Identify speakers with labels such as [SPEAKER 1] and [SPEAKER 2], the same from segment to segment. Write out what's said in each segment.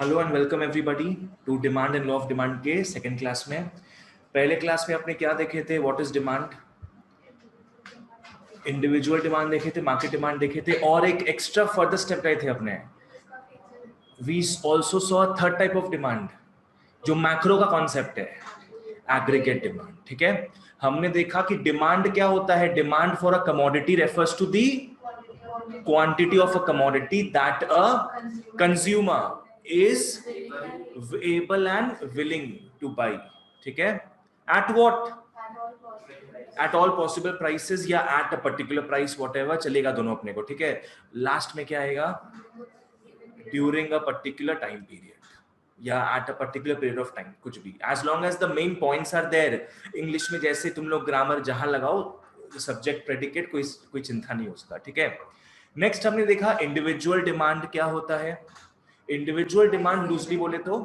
[SPEAKER 1] Hello and welcome everybody to demand and law of demand के second class में। पहले class में आपने क्या देखे थे? What is demand, individual demand देखे थे, मार्केट डिमांड देखे थे, और एक एक्स्ट्रा फर्दर स्टेप गए थे अपने। We also saw third type of demand जो मैक्रो का कॉन्सेप्ट है, एग्रीगेट डिमांड। ठीक है, हमने देखा कि डिमांड क्या होता है। Demand for a commodity refers to the quantity of a commodity that a consumer is able and willing to buy. ठीक है, at what, at all possible prices या at a particular price, whatever चलेगा दोनों अपने को। ठीक है, last में क्या आएगा? During a particular time period या at a particular period of time, कुछ भी, as long as the main points are there. English में जैसे तुम लोग ग्रामर जहां लगाओ, सब्जेक्ट प्रेडिकेट, कोई चिंता नहीं उसका। ठीक है, नेक्स्ट हमने देखा इंडिविजुअल डिमांड क्या होता है। इंडिविजुअल डिमांड लूजली बोले तो,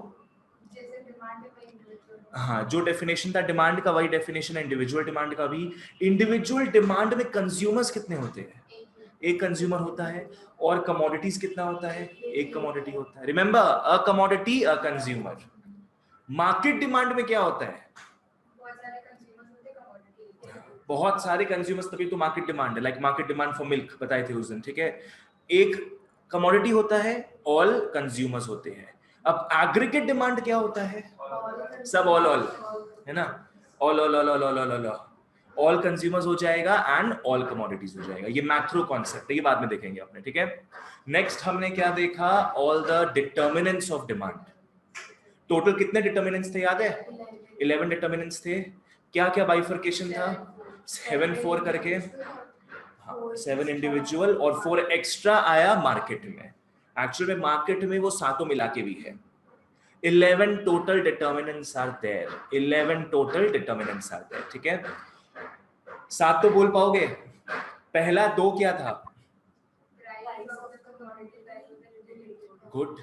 [SPEAKER 1] हाँ, जो डेफिनेशन था डिमांड का वही डेफिनेशन है इंडिविजुअल डिमांड का भी। इंडिविजुअल डिमांड में कंज्यूमर्स कितने होते हैं? एक कंज्यूमर होता है। और कमोडिटीज कितना होता है? एक कमोडिटी होता है। Remember, a commodity a consumer. Market demand में क्या होता है? बहुत सारे कंज्यूमर्स, तभी तो मार्केट डिमांड है। Like market demand for milk बताए थे उस दिन। ठीक है, एक कमोडिटी होता है, ऑल कंज्यूमर्स होते हैं। अब एग्रीगेट डिमांड क्या होता है? सब ऑल है ना, all all all all all all all consumers हो जाएगा एंड ऑल कमोडिटीज हो जाएगा। ये मैक्रो कॉन्सेप्ट है, ये बाद में देखेंगे अपने। ठीक है, नेक्स्ट हमने क्या देखा? All the determinants of demand. Total कितने डिटर्मिनेंट्स थे याद है? 11 डिटर्मिनेंट्स थे। क्या क्या बाइफर्केशन था? 7 4 करके, हाँ, 7 इंडिविजुअल और 4 एक्स्ट्रा आया मार्केट में। एक्चुअल में मार्केट में वो सातों मिला के भी है। 11 total determinants are there. 11 total determinants are there. ठीक है, सात तो बोल पाओगे? पहला दो क्या था? Good,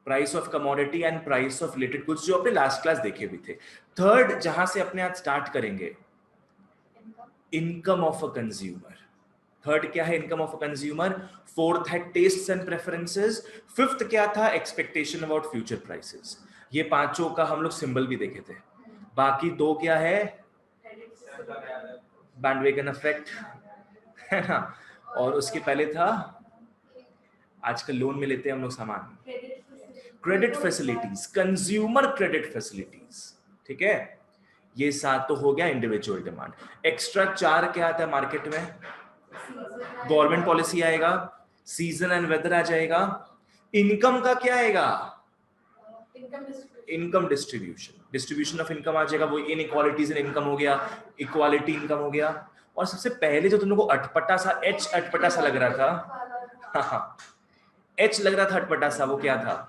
[SPEAKER 1] price of commodity and price of related goods, जो अपने लास्ट क्लास देखे भी थे। थर्ड, जहां से अपने आज स्टार्ट करेंगे, income of a consumer. Third क्या है? Income of a consumer. Fourth है टेस्ट्स एंड प्रेफरेंसेस। फिफ्थ क्या था? Expectation about future prices. ये पांचों का हम लोग सिंबल भी देखे थे। बाकी दो क्या है? बैंडवेगन इफेक्ट, है ना, और उसके पहले था, आजकल लोन में लेते हैं हम लोग सामान, credit facilities, consumer credit facilities. ठीक है, ये सात तो हो गया इंडिविजुअल डिमांड। एक्स्ट्रा 4 क्या आता है मार्केट में? गवर्नमेंट पॉलिसी आएगा, सीजन एंड वेदर आ जाएगा। इनकम का क्या आएगा? Income distribution, distribution of income आ जाएगा। वो इनइक्वालिटीज इन इनकम हो गया, इक्वालिटी इनकम हो गया। और सबसे पहले जो तुम लोगों को अटपटा सा, एच अटपटा सा लग रहा था, हाँ, एच लग रहा था अटपटा सा, वो क्या था?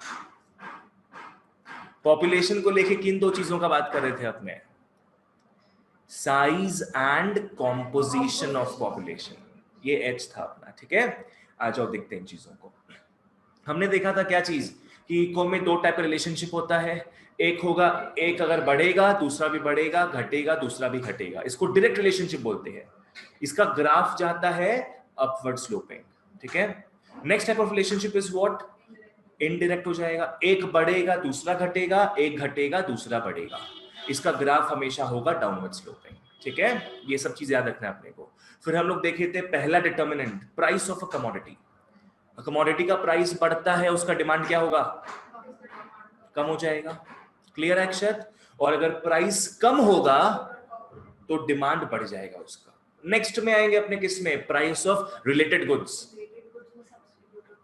[SPEAKER 1] पॉपुलेशन को लेके किन दो चीजों का बात कर रहे थे अपने? Size and composition of population, ये एच था अपना। ठीक है, आ जाओ देखते हैं इन चीजों को। हमने देखा था क्या चीज, कि इको में दो टाइप का रिलेशनशिप होता है। एक होगा, एक अगर बढ़ेगा दूसरा भी बढ़ेगा, घटेगा दूसरा भी घटेगा, इसको डायरेक्ट रिलेशनशिप बोलते हैं। इसका ग्राफ जाता है अपवर्ड स्लोपिंग। ठीक है, next type of relationship is what? Indirect हो जाएगा। एक बढ़ेगा दूसरा घटेगा, एक घटेगा दूसरा बढ़ेगा, इसका ग्राफ हमेशा होगा डाउनवर्ड स्लोपिंग। ठीक है, ये सब चीज याद रखना है अपने को। फिर हम लोग देखे थे पहला determinant, price of a commodity. Commodity का प्राइस बढ़ता है, उसका डिमांड क्या होगा? कम हो जाएगा। क्लियर है अक्षत? और अगर प्राइस कम होगा तो डिमांड बढ़ जाएगा उसका। नेक्स्ट में आएंगे अपने किस में? Price of related goods.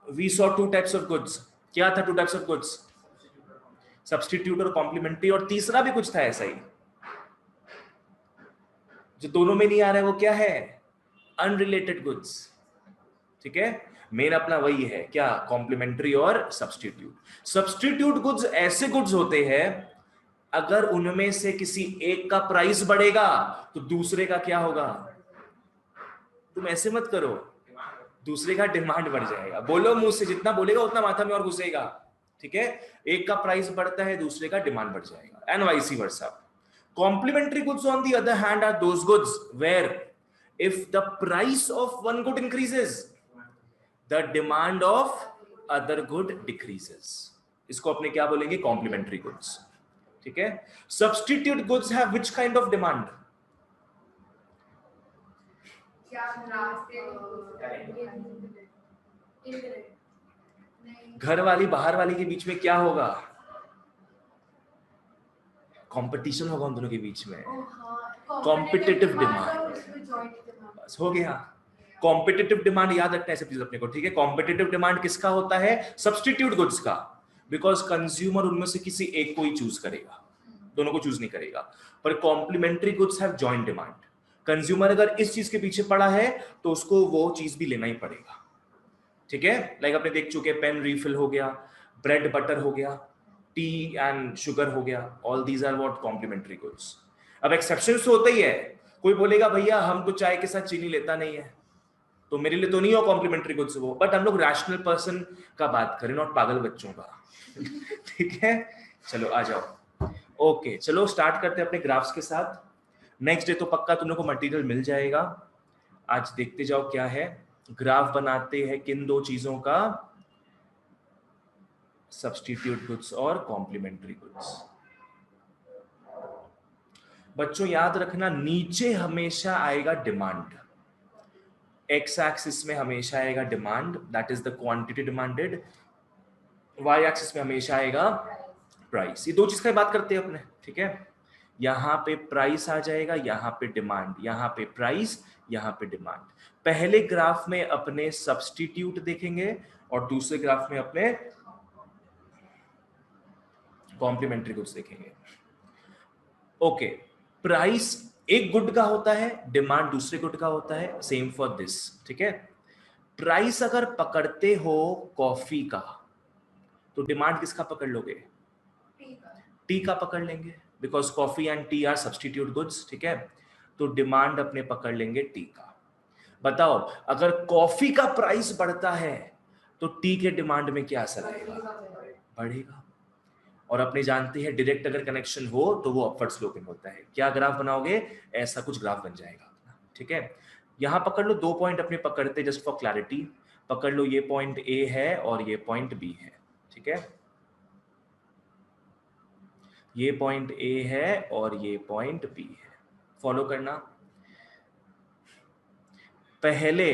[SPEAKER 1] We saw 2 types of goods. क्या था 2 टाइप्स ऑफ गुड्स? सब्स्टिट्यूट और कॉम्प्लीमेंट्री, और तीसरा भी कुछ था ऐसा ही, जो दोनों में नहीं आ रहा है, वो क्या है? Unrelated goods. ठीक है, मेन अपना वही है क्या? कॉम्प्लीमेंट्री और सब्स्टिट्यूट। सब्स्टिट्यूट गुड्स ऐसे गुड्स होते हैं, अगर उनमें से किसी एक का प्राइस बढ़ेगा तो दूसरे का क्या होगा? तुम ऐसे मत करो, दूसरे का डिमांड बढ़ जाएगा। बोलो मुंह से, जितना बोलेगा उतना माथा में और घुसेगा। ठीक है, एक का प्राइस बढ़ता है, दूसरे का डिमांड बढ़ जाएगा, and vice versa. Complementary goods on the other hand are those goods where if the price of one good increases, the demand of other good decreases. इसको अपने क्या बोलेंगे, कॉम्प्लीमेंट्री गुड्स, ठीक है। Substitute goods have which kind of demand? घर वाली बाहर वाली के बीच में क्या होगा, कंपटीशन होगा उन दोनों के बीच में, कॉम्पिटिटिव डिमांड, बस हो गया। कॉम्पिटिटिव डिमांड याद रखना है सब चीज अपने को, ठीक है। कॉम्पिटिटिव डिमांड किसका होता है, सब्स्टिट्यूट गुड्स का, बिकॉज कंज्यूमर उनमें से किसी एक को ही चूज करेगा, दोनों को चूज नहीं करेगा। पर complementary goods have joint demand, consumer अगर इस चीज के पीछे पड़ा है तो उसको वो चीज भी लेना ही पड़ेगा, ठीक है। लाइक आपने देख चुके, पेन रिफिल हो गया, ब्रेड बटर हो गया, टी एंड शुगर हो गया, all these are what, complementary goods. अब एक्सेप्शन तो होता ही है, कोई बोलेगा भैया हम तो चाय के साथ चीनी लेता नहीं है, तो मेरे लिए तो नहीं हो कॉम्प्लीमेंट्री गुड्स वो, बट हम लोग रैशनल पर्सन का बात करें, नॉट पागल बच्चों का ठीक है। चलो आ जाओ, ओके चलो स्टार्ट करते हैं अपने ग्राफ्स के साथ। नेक्स्ट डे तो पक्का तुम लोग को मटेरियल मिल जाएगा, आज देखते जाओ क्या है। ग्राफ बनाते हैं किन दो चीजों का, सब्स्टिट्यूट गुड्स और कॉम्प्लीमेंट्री गुड्स। बच्चों याद रखना, नीचे हमेशा आएगा डिमांड, एक्स एक्सिस में हमेशा आएगा demand, that is the quantity demanded, Y axis में हमेशा आएगा प्राइस। ये दो चीज का बात करते हैं अपने, ठीक है। यहां पे प्राइस आ जाएगा, यहां पे डिमांड, यहां पे प्राइस, यहां पे डिमांड। पहले ग्राफ में अपने सब्स्टिट्यूट देखेंगे और दूसरे ग्राफ में अपने कॉम्प्लीमेंट्री गुड्स देखेंगे। ओके, प्राइस एक गुड का होता है, डिमांड दूसरे गुड का होता है, सेम फॉर दिस, ठीक है। प्राइस अगर पकड़ते हो कॉफी का तो डिमांड किसका पकड़ लोगे, टी का पकड़ लेंगे, because coffee and T R substitute goods, ठीक है। तो डिमांड अपने पकड़ लेंगे टी का। बताओ अगर कॉफी का प्राइस बढ़ता है तो टी के डिमांड में क्या असर आएगा, बढ़ेगा। और अपने जानते हैं डायरेक्ट अगर कनेक्शन हो तो वो अपवर्ड स्लोपिंग होता है। क्या ग्राफ बनाओगे, ऐसा कुछ ग्राफ बन जाएगा, ठीक है। यहां पकड़ लो, दो पॉइंट अपने पकड़ते जस्ट फॉर क्लैरिटी, पकड़ लो ये पॉइंट ए है और ये पॉइंट बी है, ठीक है। ये पॉइंट ए है और ये पॉइंट बी है, फॉलो करना। पहले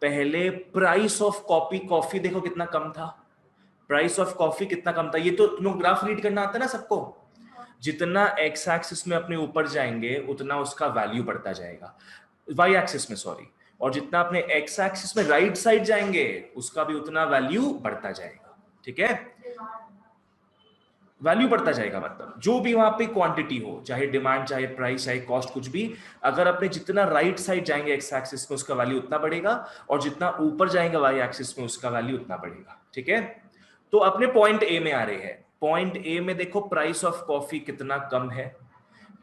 [SPEAKER 1] पहले प्राइस ऑफ कॉफी देखो कितना कम था, प्राइस ऑफ कॉफी कितना कम था, ये तो तुम लोग ग्राफ रीड करना आता है ना सबको। जितना एक्स एक्सिस में अपने ऊपर जाएंगे उतना उसका वैल्यू बढ़ता जाएगा, वाई एक्सिस में सॉरी, और जितना अपने एक्स एक्सिस में राइट साइड जाएंगे उसका भी उतना वैल्यू बढ़ता जाएगा, ठीक है। वैल्यू बढ़ता जाएगा, मतलब जो भी वहां पे क्वांटिटी हो, चाहे डिमांड चाहे प्राइस चाहे कॉस्ट कुछ भी, अगर अपने जितना राइट साइड जाएंगे एक्स एक्सिस में उसका वैल्यू उतना बढ़ेगा, और जितना ऊपर जाएंगे वाई एक्सिस में उसका वैल्यू उतना बढ़ेगा, ठीक है। तो अपने पॉइंट ए में आ रहे हैं, पॉइंट ए में देखो प्राइस ऑफ कॉफी कितना कम है,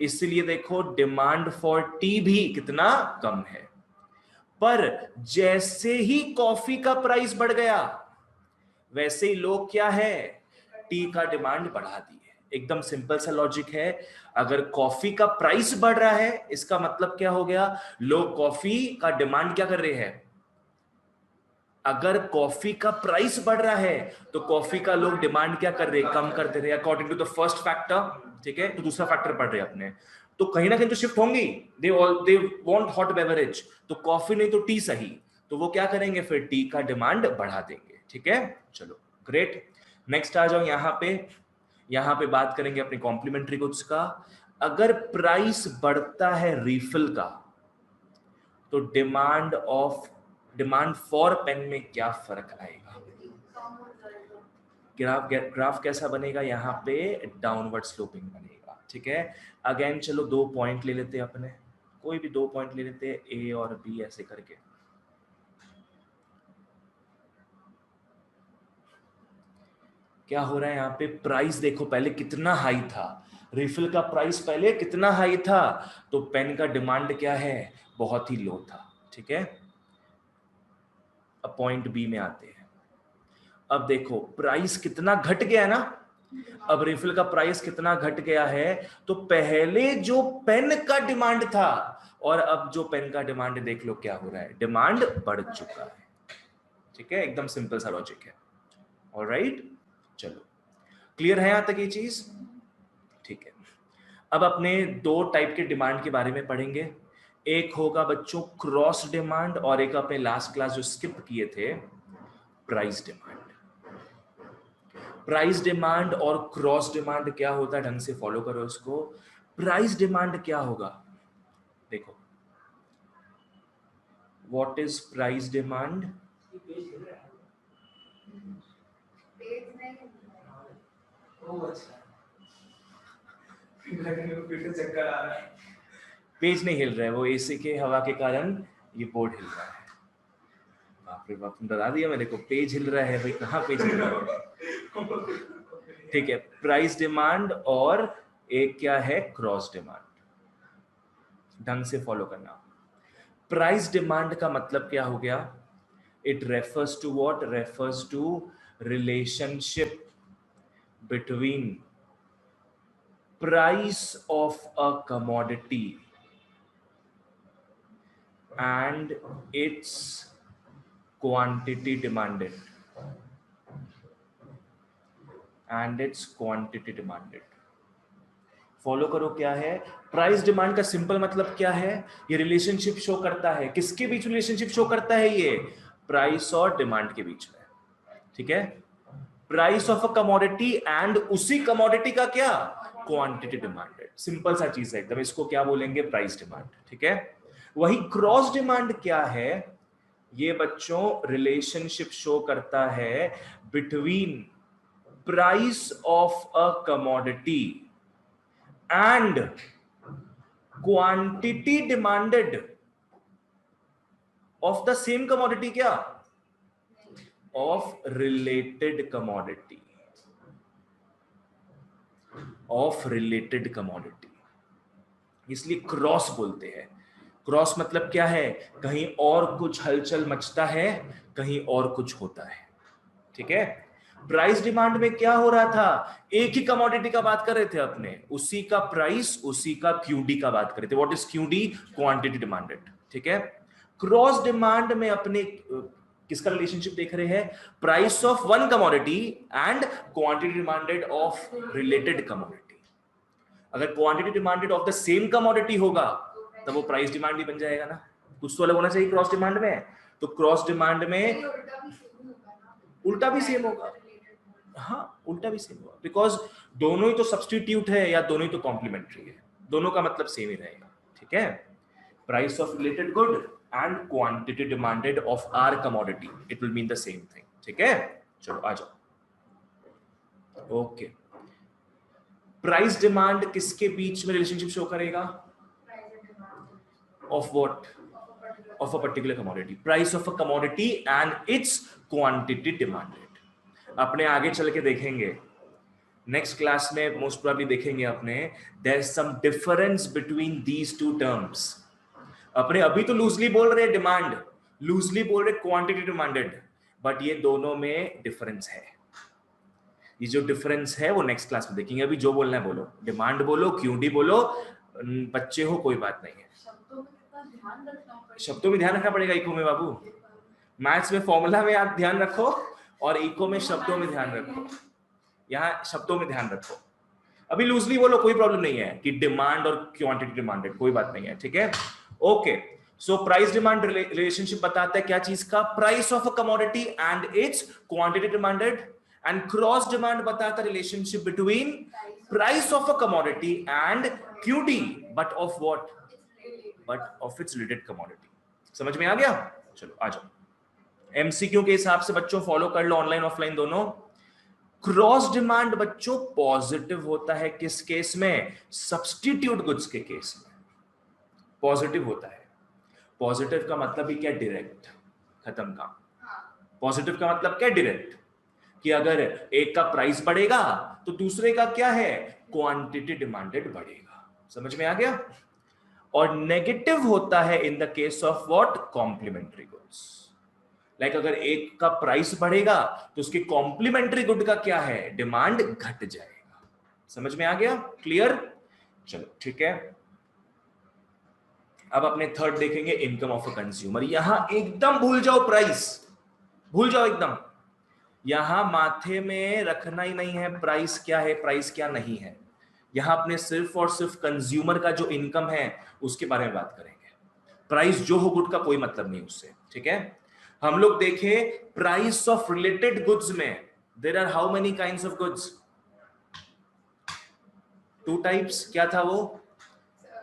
[SPEAKER 1] इसलिए देखो डिमांड फॉर टी भी कितना कम है। पर जैसे ही कॉफी का प्राइस बढ़ गया वैसे ही लोग क्या है, टी का डिमांड बढ़ा दी है। एकदम सिंपल सा लॉजिक है, अगर कॉफी का प्राइस बढ़ रहा है इसका मतलब क्या हो गया, लोग कॉफी का डिमांड क्या कर रहे हैं। अगर कॉफी का प्राइस बढ़ रहा है तो कॉफी का लोग डिमांड क्या कर रहे हैं, कम कर दे रहे हैं, according to the first factor, ठीक है। तो दूसरा फैक्टर पढ़ रहे हैं अपने, तो कहीं ना कहीं तो शिफ्ट होंगी, दे वांट हॉट बेवरेज, तो कॉफी नहीं तो टी सही, तो वो क्या करेंगे फिर टी का डिमांड बढ़ा देंगे, ठीक है। चलो ग्रेट, नेक्स्ट आ जाओ यहां पे बात करेंगे अपने कॉम्प्लीमेंट्री गुड्स का। अगर प्राइस बढ़ता है रिफिल का तो डिमांड फॉर पेन में क्या फर्क आएगा, ग्राफ कैसा बनेगा, यहाँ पे डाउनवर्ड स्लोपिंग बनेगा, ठीक है। अगेन चलो दो पॉइंट ले लेते हैं अपने, कोई भी दो पॉइंट ले लेते हैं, ए और बी ऐसे करके। क्या हो रहा है यहाँ पे, प्राइस देखो पहले कितना हाई था, रिफिल का प्राइस पहले कितना हाई था, तो पेन का डिमांड क्या है, बहुत ही लो था, ठीक है। अब पॉइंट बी में आते हैं, अब देखो प्राइस कितना घट गया ना, अब रिफिल का प्राइस कितना घट गया है, तो पहले जो पेन का डिमांड था और अब जो पेन का डिमांड देख लो क्या हो रहा है, डिमांड बढ़ चुका है, ठीक है। एकदम सिंपल सा लॉजिक है, ऑलराइट। चलो क्लियर है यहां तक ये चीज? ठीक है, अब अपने दो टाइप के डिमांड के बारे में पढ़ेंगे। एक होगा बच्चों क्रॉस डिमांड, और एक अपने लास्ट क्लास जो स्किप किए थे प्राइस डिमांड। प्राइस डिमांड और क्रॉस डिमांड क्या होता है, ढंग से फॉलो करो इसको। प्राइस डिमांड क्या होगा, देखो what is price demand. Page नहीं हिल रहा है, वो एसी के हवा के कारण ये बोर्ड हिल रहा है। बाप रे बाप, डरा दिया मेरे को, पेज हिल रहा है भाई, कहाँ पेज हिल रहा है? ठीक है, प्राइस डिमांड और एक क्या है क्रॉस डिमांड, ढंग से फॉलो करना। प्राइस डिमांड का मतलब क्या हो गया, it refers to what, refers to relationship between price of a commodity and its quantity demanded, and its quantity demanded। Follow करो क्या है प्राइस डिमांड का सिंपल मतलब क्या है, ये रिलेशनशिप शो करता है, किसके बीच रिलेशनशिप शो करता है, ये प्राइस और डिमांड के बीच में। ठीक है, price of a commodity and उसी कमोडिटी का क्या क्वांटिटी डिमांडेड, सिंपल सा चीज है एकदम, इसको क्या बोलेंगे प्राइस डिमांड। ठीक है, वही क्रॉस डिमांड क्या है, ये बच्चों रिलेशनशिप शो करता है between price of a commodity and quantity demanded of the same commodity, क्या of related commodity, of related commodity, इसलिए क्रॉस बोलते हैं। क्रॉस मतलब क्या है, कहीं और कुछ हलचल मचता है, कहीं और कुछ होता है। ठीक है, प्राइस डिमांड में क्या हो रहा था, एक ही कमोडिटी का बात कर रहे थे अपने, उसी का प्राइस उसी का क्यूडी का बात कर रहे थे। What is QD, quantity demanded. ठीक है, क्रॉस डिमांड में अपने किसका रिलेशनशिप देख रहे हैं, price of one commodity and quantity demanded of related commodity. अगर quantity demanded of the same commodity होगा तब वो प्राइस डिमांड भी बन जाएगा ना, कुछ तो अलग होना चाहिए क्रॉस डिमांड में। तो क्रॉस डिमांड में उल्टा भी सेम होगा, हाँ उल्टा भी सेम होगा, बिकॉज दोनों ही तो सब्स्टिट्यूट है या दोनों ही तो कॉम्प्लीमेंट्री है, दोनों का मतलब सेम ही रहेगा। ठीक है, price of related good and quantity demanded of our commodity, it will mean the same thing. ठीक है, चलो आ जाओ। ओके, प्राइस डिमांड किसके बीच में रिलेशनशिप शो करेगा, of what, of a particular commodity, price of a commodity and its quantity demanded. अपने आगे चल के देखेंगे, नेक्स्ट क्लास में मोस्ट प्रोबेबली देखेंगे अपने, there is some difference between these two terms. अपने अभी तो लूजली बोल रहे डिमांड, लूजली बोल रहे क्वांटिटी डिमांडेड, बट ये दोनों में डिफरेंस है। ये जो डिफरेंस है वो नेक्स्ट क्लास में देखेंगे, अभी जो बोलना है बोलो, डिमांड बोलो, क्यूडी बोलो, बच्चे हो कोई बात नहीं है। शब्दों में ध्यान रखना पड़ेगा इको में बाबू, मैथ्स में फॉर्मूला में आप ध्यान रखो और इको में शब्दों में ध्यान रखो, यहाँ शब्दों में ध्यान रखो। अभी लूजली बोलो कोई प्रॉब्लम नहीं है कि डिमांड और क्वांटिटी डिमांडेड, कोई बात नहीं है। ठीक है, okay, so price demand relationship बताता है क्या चीज का, price of a commodity and its quantity demanded, and cross demand बताता relationship between price of a commodity and QD, but of what, but of its related commodity. समझ में आ गया, चलो आ जाओ। एमसीक्यू के हिसाब से बच्चों फॉलो कर लो, ऑनलाइन ऑफलाइन दोनों। क्रॉस डिमांड बच्चों पॉजिटिव होता है किस केस में, सब्स्टिट्यूट गुड्स के केस में पॉजिटिव होता है। पॉजिटिव का मतलब ही क्या, डायरेक्ट, खत्म काम। पॉजिटिव का मतलब क्या, डायरेक्ट, कि अगर एक का प्राइस बढ़ेगा तो दूसरे का क्या है, क्वांटिटी डिमांडेड बढ़ेगा। समझ में आ गया। और नेगेटिव होता है in the case of what, complementary goods. Like अगर एक का प्राइस बढ़ेगा तो उसके कॉम्प्लीमेंट्री गुड का क्या है, डिमांड घट जाएगा। समझ में आ गया, क्लियर, चलो ठीक है। अब अपने थर्ड देखेंगे, इनकम ऑफ अ कंज्यूमर। यहां एकदम भूल जाओ प्राइस, भूल जाओ एकदम, यहां माथे में रखना ही नहीं है प्राइस क्या है, प्राइस क्या नहीं है। यहां अपने सिर्फ और सिर्फ कंज्यूमर का जो इनकम है उसके बारे में बात करेंगे। प्राइस जो हो गुड का कोई मतलब नहीं उससे, ठीक है। हम लोग देखें प्राइस ऑफ रिलेटेड गुड्स में there are how many kinds of goods? 2 types. क्या था वो?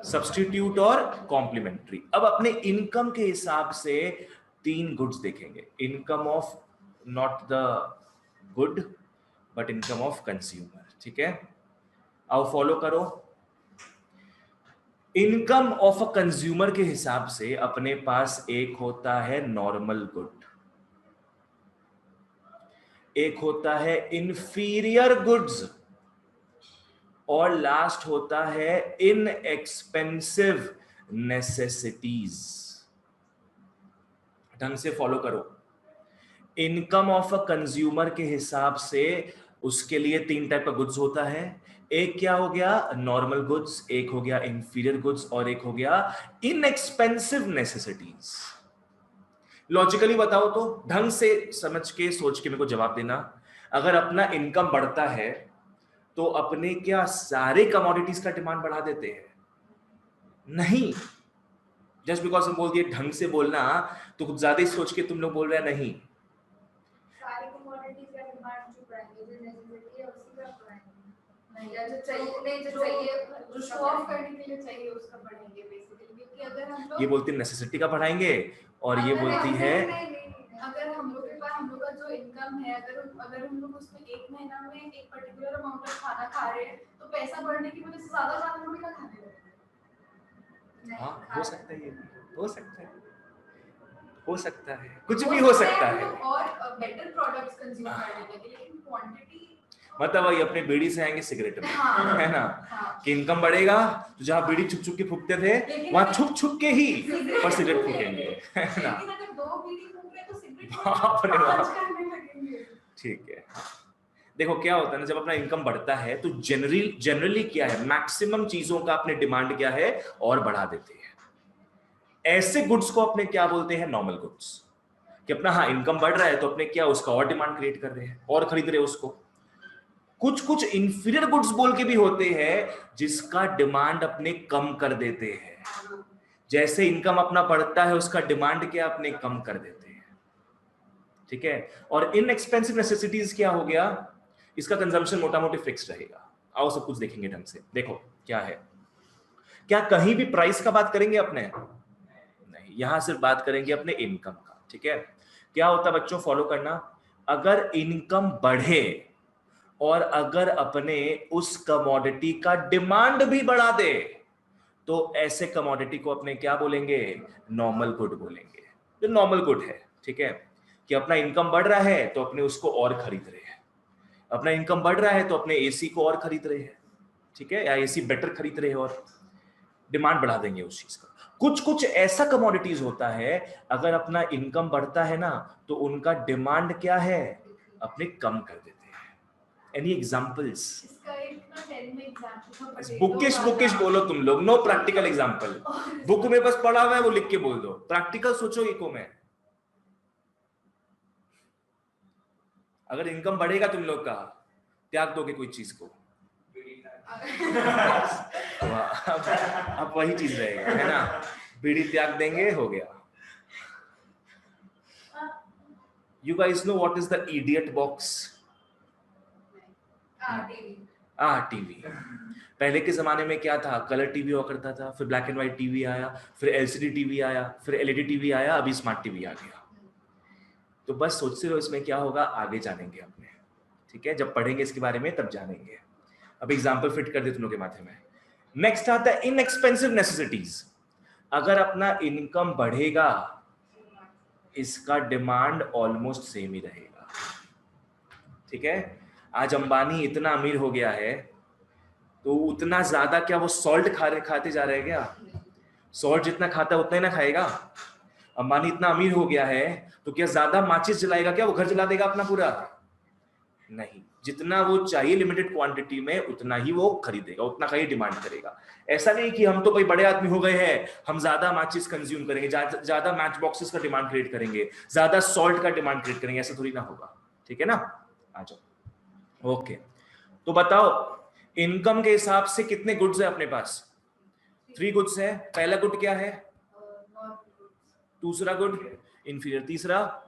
[SPEAKER 1] सब्स्टिट्यूट और कॉम्प्लीमेंट्री। अब अपने इनकम के हिसाब से 3 गुड्स देखेंगे। Income of not the good but income of consumer, ठीक है। आओ फॉलो करो। इनकम ऑफ अ कंज्यूमर के हिसाब से अपने पास एक होता है नॉर्मल गुड, एक होता है इंफीरियर गुड्स, और लास्ट होता है इनएक्सपेंसिव नेसेसिटीज। ढंग से फॉलो करो। इनकम ऑफ अ कंज्यूमर के हिसाब से उसके लिए 3 टाइप का गुड्स होता है। एक क्या हो गया? नॉर्मल गुड्स, एक हो गया इंफीरियर गुड्स, और एक हो गया इनएक्सपेंसिव नेसेसिटीज। लॉजिकली बताओ तो, ढंग से समझ के सोच के मेरे को जवाब देना। अगर अपना इनकम बढ़ता है तो अपने क्या सारे कमोडिटीज का डिमांड बढ़ा देते हैं? नहीं। जस्ट बिकॉज हम बोल दिए ढंग से बोलना तो कुछ ज्यादा ही सोच के तुम लोग बोल रहे हैं नहीं।
[SPEAKER 2] सारी कमोडिटीज का डिमांड जो प्राइमरी नेसेसिटी है उसी का बढ़ाएंगे। नहीं जो चाहिए जो शो ऑफ करने के लिए चाहिए उसका बढ़ाएंगे बेसिकली, क्योंकि अगर हम लोग
[SPEAKER 1] ये बोलती है नेसेसिटी का बढ़ाएंगे और ये बोलती है
[SPEAKER 2] अगर हम लोग के पास हम लोग का जो इनकम है, अगर हम लोग उसमें एक महीना में एक पर्टिकुलर अमाउंट का खाना खा रहे हैं तो पैसा बढ़ने की वजह से ज्यादा खाना थोड़ी ना खाने लगे।
[SPEAKER 1] हाँ हो सकता है, ये भी हो सकता है, हो सकता है, कुछ भी हो सकता है।
[SPEAKER 2] और बेटर प्रोडक्ट्स कंज्यूम करने लगे, लेकिन क्वांटिटी
[SPEAKER 1] मतलब वही अपने बीड़ी से आएंगे सिगरेट में,
[SPEAKER 2] हाँ,
[SPEAKER 1] है ना?
[SPEAKER 2] हाँ।
[SPEAKER 1] कि इनकम बढ़ेगा तो जहाँ बीड़ी छुप छुप के फूकते थे वहां छुप छुप के ही पर सिगरेट फूकेंगे, है ना?
[SPEAKER 2] लेकिन अगर 2 बीड़ी फूक रहे तो सिगरेट
[SPEAKER 1] बाप रे बाप।
[SPEAKER 2] करने लगेंगे।
[SPEAKER 1] ठीक है। देखो क्या होता है ना, जब अपना इनकम बढ़ता है तो जनरली क्या है, मैक्सिमम चीजों का अपने डिमांड क्या है और बढ़ा देते हैं। ऐसे गुड्स को अपने क्या बोलते हैं? Normal goods. कि अपना हाँ इनकम बढ़ रहा है तो अपने क्या उसका और डिमांड क्रिएट कर रहे हैं और खरीद रहे हैं उसको। कुछ कुछ इंफीरियर गुड्स बोल के भी होते हैं जिसका डिमांड अपने कम कर देते हैं। जैसे इनकम अपना बढ़ता है उसका डिमांड क्या अपने कम कर देते हैं, ठीक है। और इनएक्सपेंसिव नेसेसिटीज क्या हो गया? इसका कंजम्पशन मोटा मोटी फिक्स रहेगा। आओ सब कुछ देखेंगे ढंग से। देखो क्या है, क्या कहीं भी प्राइस का बात करेंगे अपने? नहीं, यहां सिर्फ बात करेंगे अपने इनकम का, ठीक है। क्या होता है बच्चों, फॉलो करना। अगर इनकम बढ़े और अगर अपने उस कमोडिटी का डिमांड भी बढ़ा दे तो ऐसे कमोडिटी को अपने क्या बोलेंगे? नॉर्मल गुड बोलेंगे। तो नॉर्मल गुड है, ठीक है। कि अपना इनकम बढ़ रहा है तो अपने उसको और खरीद रहे हैं, अपना इनकम बढ़ रहा है तो अपने एसी को और खरीद रहे हैं, ठीक है, या एसी बेटर खरीद रहे हैं और डिमांड बढ़ा देंगे उस चीज का। कुछ कुछ ऐसा कमोडिटीज होता है अगर अपना इनकम बढ़ता है ना तो उनका डिमांड क्या है? अपने कम कर देते हैं। Any examples?
[SPEAKER 2] इसका एक ना 10 में एग्जांपल
[SPEAKER 1] बुकिश बोलो तुम लोग, नो प्रैक्टिकल एग्जांपल। बुक में बस पढ़ा हुआ है वो लिख के बोल दो, प्रैक्टिकल सोचो इको में। अगर इनकम बढ़ेगा तुम लोग का, त्याग दोगे कोई चीज को? अब वही चीज रहेगा, है ना? बीड़ी त्याग देंगे, हो गया। You guys know what is the idiot box? TV. पहले के जमाने में क्या था? कलर टीवी हुआ करता था, फिर ब्लैक एंड व्हाइट टीवी आया, फिर एलसीडी टीवी आया, फिर एलईडी टीवी आया, अभी स्मार्ट टीवी आ गया। तो बस सोचते रहो इसमें क्या होगा, आगे जानेंगे अपने, ठीक है। जब पढ़ेंगे इसके बारे में तब जानेंगे। अब एग्जाम्पल फिट कर दे तुम लोग के माथे में। नेक्स्ट आता है इनएक्सपेंसिव नेसेसिटीज। अगर अपना इनकम बढ़ेगा इसका डिमांड ऑलमोस्ट सेम ही रहेगा, ठीक है। आज अंबानी इतना अमीर हो गया है तो उतना ज्यादा क्या वो सॉल्ट खाते जा रहे हैं क्या? सॉल्ट जितना खाता है उतना ही ना खाएगा। अंबानी इतना अमीर हो गया है तो क्या ज्यादा माचिस जलाएगा क्या? वो घर जला देगा अपना पूरा? नहीं, जितना वो चाहिए लिमिटेड क्वांटिटी में उतना ही वो खरीदेगा, उतना का ही डिमांड करेगा। ऐसा नहीं कि हम तो भाई बड़े आदमी हो गए हैं, हम ज्यादा माचिस कंज्यूम करेंगे, ज्यादा मैच बॉक्सेस का डिमांड क्रिएट करेंगे, ज्यादा सॉल्ट का डिमांड क्रिएट करेंगे, ऐसा थोड़ी ना होगा। ठीक है ना, आ जाओ। ओके, तो बताओ इनकम के हिसाब से कितने गुड्स है अपने पास? 3 गुड्स है। पहला गुड क्या है? दूसरा गुड इंफीरियर, तीसरा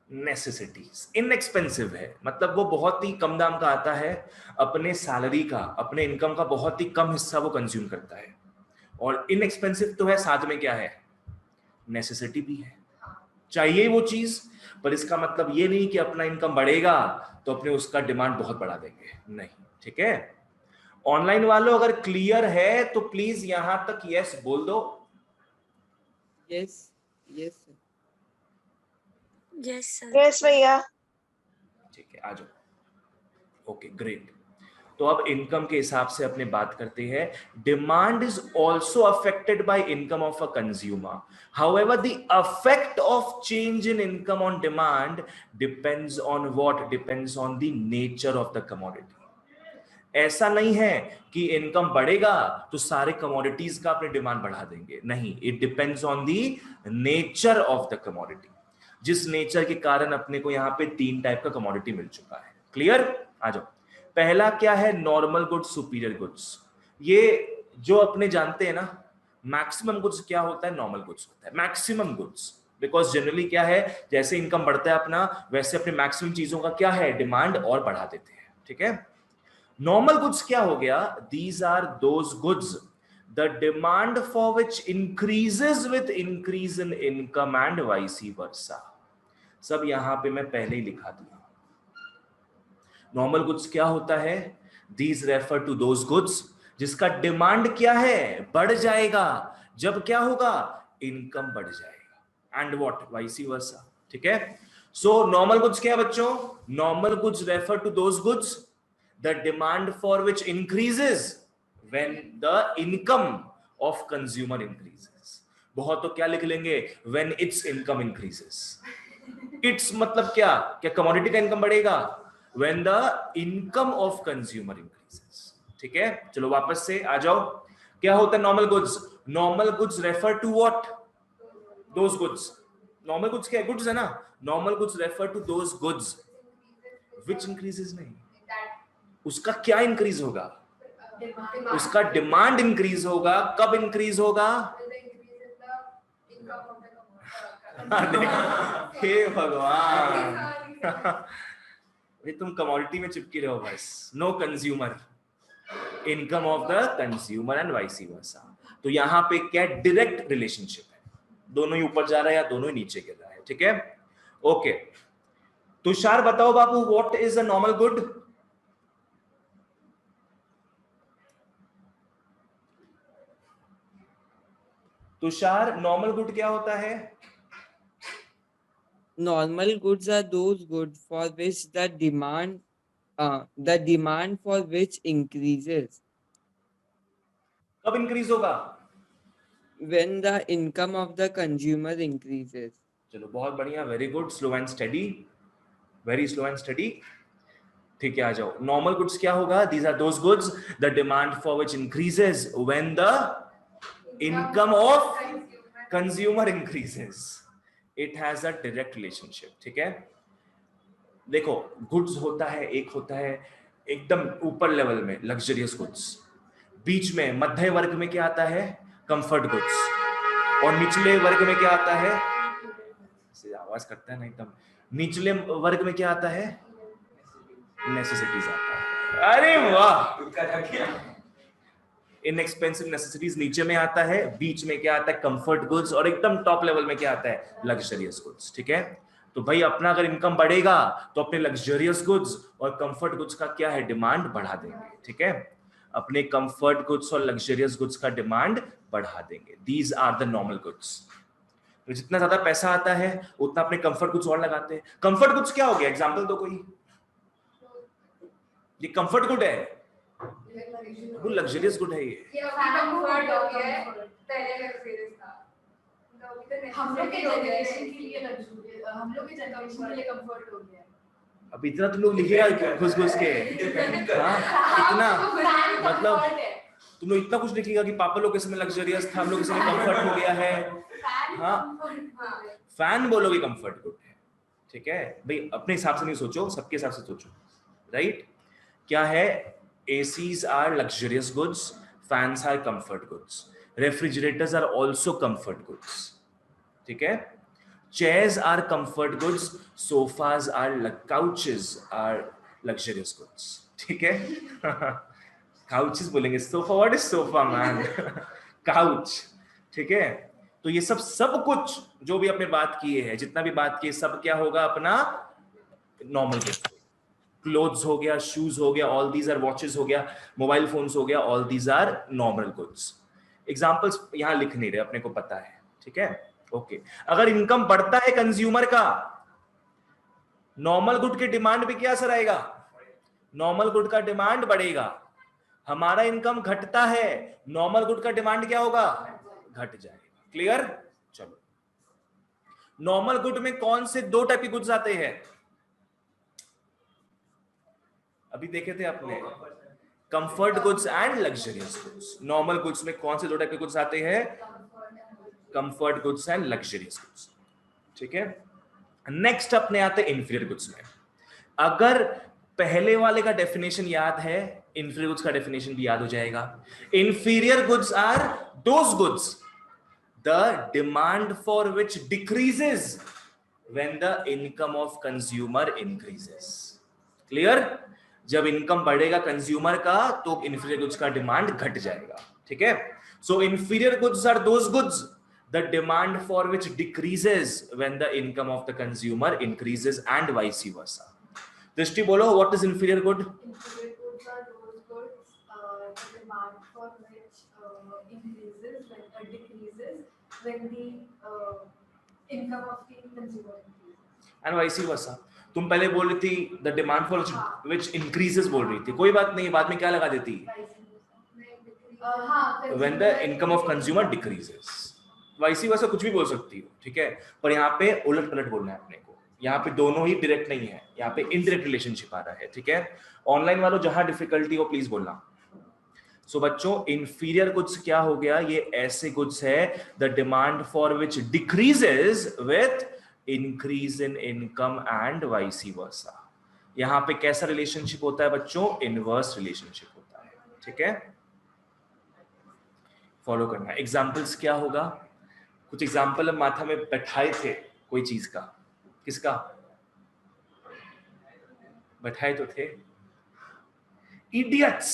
[SPEAKER 1] नेसेसिटीज। इनएक्सपेंसिव है मतलब वो बहुत ही कम दाम का आता है, अपने सैलरी का, अपने इनकम का बहुत ही कम हिस्सा वो कंज्यूम करता है। और इनएक्सपेंसिव तो है, साथ में क्या है? नेसेसिटी भी है, चाहिए वो चीज। पर इसका मतलब ये नहीं कि अपना इनकम बढ़ेगा तो अपने उसका डिमांड बहुत बढ़ा देंगे, नहीं। ठीक है, ऑनलाइन वालों अगर क्लियर है तो प्लीज यहां तक यस बोल दो।
[SPEAKER 3] Yes yes
[SPEAKER 4] yes sir.
[SPEAKER 5] Yes भैया।
[SPEAKER 1] ठीक है, आ जाओ। Okay great. तो अब इनकम के हिसाब से अपने बात करते हैं। Demand is also affected by income of a consumer, however the effect of change in income on demand depends on what? Depends on the nature of the commodity. ऐसा नहीं है कि इनकम बढ़ेगा तो सारे कमोडिटीज का अपने डिमांड बढ़ा देंगे, नहीं। It depends on the nature of the commodity, जिस नेचर के कारण अपने को यहां पे 3 टाइप का कमोडिटी मिल चुका है। क्लियर, आ जाओ। पहला क्या है? Normal goods, superior goods. ये जो अपने जानते हैं ना, मैक्सिमम गुड्स क्या होता है? नॉर्मल गुड्स होता है, मैक्सिमम गुड्स। बिकॉज जनरली क्या है, जैसे इनकम बढ़ता है अपना, वैसे अपने मैक्सिमम चीजों का क्या है? डिमांड और बढ़ा देते हैं। ठीक है, नॉर्मल गुड्स क्या हो गया? These are those goods the demand for which increases with increase in income and vice versa. सब यहां पे मैं पहले ही लिखा दिया। नॉर्मल गुड्स क्या होता है? These refer to those goods जिसका डिमांड क्या है? बढ़ जाएगा। जब क्या होगा? इनकम बढ़ जाएगा, एंड व्हाट? Vice versa. ठीक है, सो नॉर्मल गुड्स क्या है बच्चों? Normal goods refer to those goods the demand for which increases when the income of consumer increases. बहुत तो क्या लिख लेंगे? when its income increases. its मतलब क्या? क्या कमोडिटी का इनकम बढ़ेगा? when the income of consumer increases. ठीक है, चलो वापस से आ जाओ। क्या होता है normal goods? Normal goods refer to what? Those goods. Normal goods क्या है? गुड्स है ना। Normal goods refer to those goods which increases नहीं, उसका क्या इंक्रीज होगा? उसका डिमांड इंक्रीज होगा। कब इंक्रीज होगा? हे भगवान, तुम कमोडिटी में चिपकी रहो बस। No consumer, income of the consumer and vice versa. तो यहां पे क्या डायरेक्ट रिलेशनशिप है, दोनों ही ऊपर जा रहा है या दोनों ही नीचे गिर रहा है। ठीक है, ओके। तुषार बताओ बाबू, what is a normal good? Tushar, normal good क्या होता है?
[SPEAKER 3] normal goods are those goods for which the demand for which increases
[SPEAKER 1] कब इंक्रीज होगा?
[SPEAKER 3] when the income of the consumer increases.
[SPEAKER 1] चलो बहुत बढ़िया, very good. Slow and steady, very slow and steady. ठीक है, आ जाओ। नॉर्मल गुड्स क्या होगा? These are those goods the demand for which increases when the income of consumer increases. It has a direct relationship. ठीक है, देखो goods होता है, एक होता है एकदम ऊपर लेवल में लग्जरियस गुड्स, बीच में मध्य वर्ग में क्या आता है? कंफर्ट गुड्स, और निचले वर्ग में क्या आता है? आवाज करता है ना एकदम। निचले वर्ग में क्या आता है? नेसेसिटीज आता है। अरे वाह, इनएक्सपेंसिव नेसेसिटीज नीचे में आता है, बीच में क्या आता है? कंफर्ट गुड्स, और एकदम टॉप लेवल में क्या आता है? Luxurious goods. ठीक है, तो भाई अपना अगर इनकम बढ़ेगा तो अपने लग्जरियस गुड्स और कंफर्ट गुड्स का क्या है? डिमांड बढ़ा देंगे। ठीक है, अपने कंफर्ट गुड्स और लग्जरियस गुड्स का डिमांड बढ़ा देंगे। These are the normal goods. तो जितना ज्यादा पैसा आता है उतना अपने कंफर्ट गुड्स और लगाते हैं। कंफर्ट गुड्स क्या हो गया? एग्जांपल दो कोई। ये कंफर्ट गुड है, वो लग्जरियस गुड है। ये
[SPEAKER 2] हम लोग के जनरेशन के लिए लग्जरी, हम लोग के जनरेशन के लिए कंफर्ट हो गया।
[SPEAKER 1] अब इतना तुम लोग लिखिएगा घुस घुस के, हाँ इतना, मतलब तुम लोग इतना कुछ लिखिएगा कि पापा लोग के समय लग्जरियस था, हम लोग के समय कंफर्ट हो गया है। हाँ, फैन बोलोगे कंफर्ट गुड है। ठीक है भाई, अपने हिसाब से नहीं सोचो, सबके हिसाब से सोचो, राइट? क्या है? ACs are luxurious goods, fans are comfort goods, refrigerators are also comfort goods, ठीक है? Chairs are comfort goods, sofas are, couches are luxurious goods, ठीक है? काउचेस बोलेंगे, sofa, what is sofa man? Couch, ठीक है? तो ये सब कुछ जो भी आपने बात किए हैं, जितना भी बात किए, सब क्या होगा अपना नॉर्मल गुड्स। क्लोथ्स हो गया, शूज हो गया, ऑल दीज आर, वॉचेस हो गया, मोबाइल फोन्स हो गया, all these are normal goods. Examples यहां लिख नहीं रहे, अपने को पता है, ठीक है? ओके। अगर इनकम बढ़ता है कंज्यूमर का, नॉर्मल गुड की डिमांड पे क्या असर आएगा? नॉर्मल गुड का डिमांड बढ़ेगा। हमारा इनकम घटता है, नॉर्मल गुड का डिमांड क्या होगा? घट जाएगा। क्लियर? चलो, नॉर्मल गुड में कौन से दो टाइप के गुड्स आते हैं? अभी देखे थे आपने, comfort goods and luxurious goods. Normal goods में कौन से दो टाइप के गुड्स आते हैं? Comfort goods and luxurious goods, ठीक है? नेक्स्ट अपने आते हैं इंफीरियर गुड्स में। अगर पहले वाले का डेफिनेशन याद है, इंफीरियर गुड्स का डेफिनेशन भी याद हो जाएगा। Inferior goods are those goods the demand for which decreases when the income of consumer increases. Clear? जब इनकम बढ़ेगा कंज्यूमर का, तो इंफीरियर गुड्स का डिमांड घट जाएगा, ठीक है? So inferior goods are those goods the demand for which decreases when the income of the consumer increases and vice versa. Drishti bolo, what is inferior good?
[SPEAKER 2] Inferior goods are those goods the demand for which increases decreases when the income of the consumer increases.
[SPEAKER 1] And vice versa. तुम पहले बोल रही थी the demand for which increases बोल रही थी, कोई बात नहीं, बाद में क्या लगा देती? When the income of consumer decreases. वाइसी वैसा कुछ भी बोल सकती हो, ठीक है? पर यहाँ पे उलट पलट बोलना है अपने को। यहाँ पे दोनों ही डायरेक्ट नहीं है, यहाँ पे इनडायरेक्ट रिलेशनशिप आ रहा है, ठीक है? ऑनलाइन वालों जहां डिफिकल्टी हो प्लीज बोलना। सो बच्चों, इंफीरियर गुड्स क्या हो गया? ये ऐसे गुड्स है the demand for which decreases with increase in income and vice versa. यहाँ पे कैसा रिलेशनशिप होता है बच्चों? इनवर्स रिलेशनशिप होता है, ठीक है? फॉलो करना। एग्जाम्पल्स क्या होगा? कुछ एग्जाम्पल हम माथा में बैठाए थे कोई चीज का। किसका बैठाए तो थे? इडियट्स।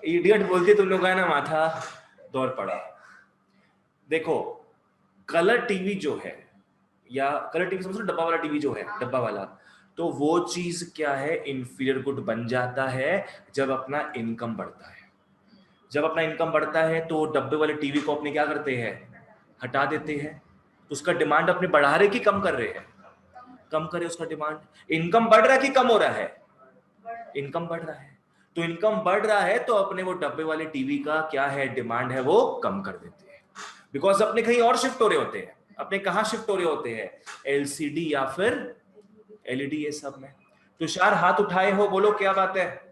[SPEAKER 1] इडियट बोलते तुम लोग का ना माथा दौड़ पड़ा। देखो, कलर टीवी जो है, या कलर टीवी समझो, डब्बा वाला टीवी जो है, डब्बा वाला, तो वो चीज क्या है? इंफीरियर गुड बन जाता है जब अपना इनकम बढ़ता है। जब अपना इनकम बढ़ता है तो डब्बे वाले टीवी को अपने क्या करते हैं? हटा देते हैं। तो उसका डिमांड अपने बढ़ा रहे कि कम कर रहे हैं? कम करे उसका डिमांड। इनकम बढ़ रहा है कि कम हो रहा है? इनकम बढ़ रहा है। तो इनकम बढ़ रहा है तो अपने वो डब्बे वाले टीवी का क्या है? डिमांड है, वो कम कर देते हैं। बिकॉज अपने कहीं और शिफ्ट हो रहे होते हैं। अपने कहाँ शिफ्ट हो रहे होते हैं? एलसीडी या फिर एलईडी, ये सब में। तुषार हाथ उठाए हो, बोलो क्या बात है?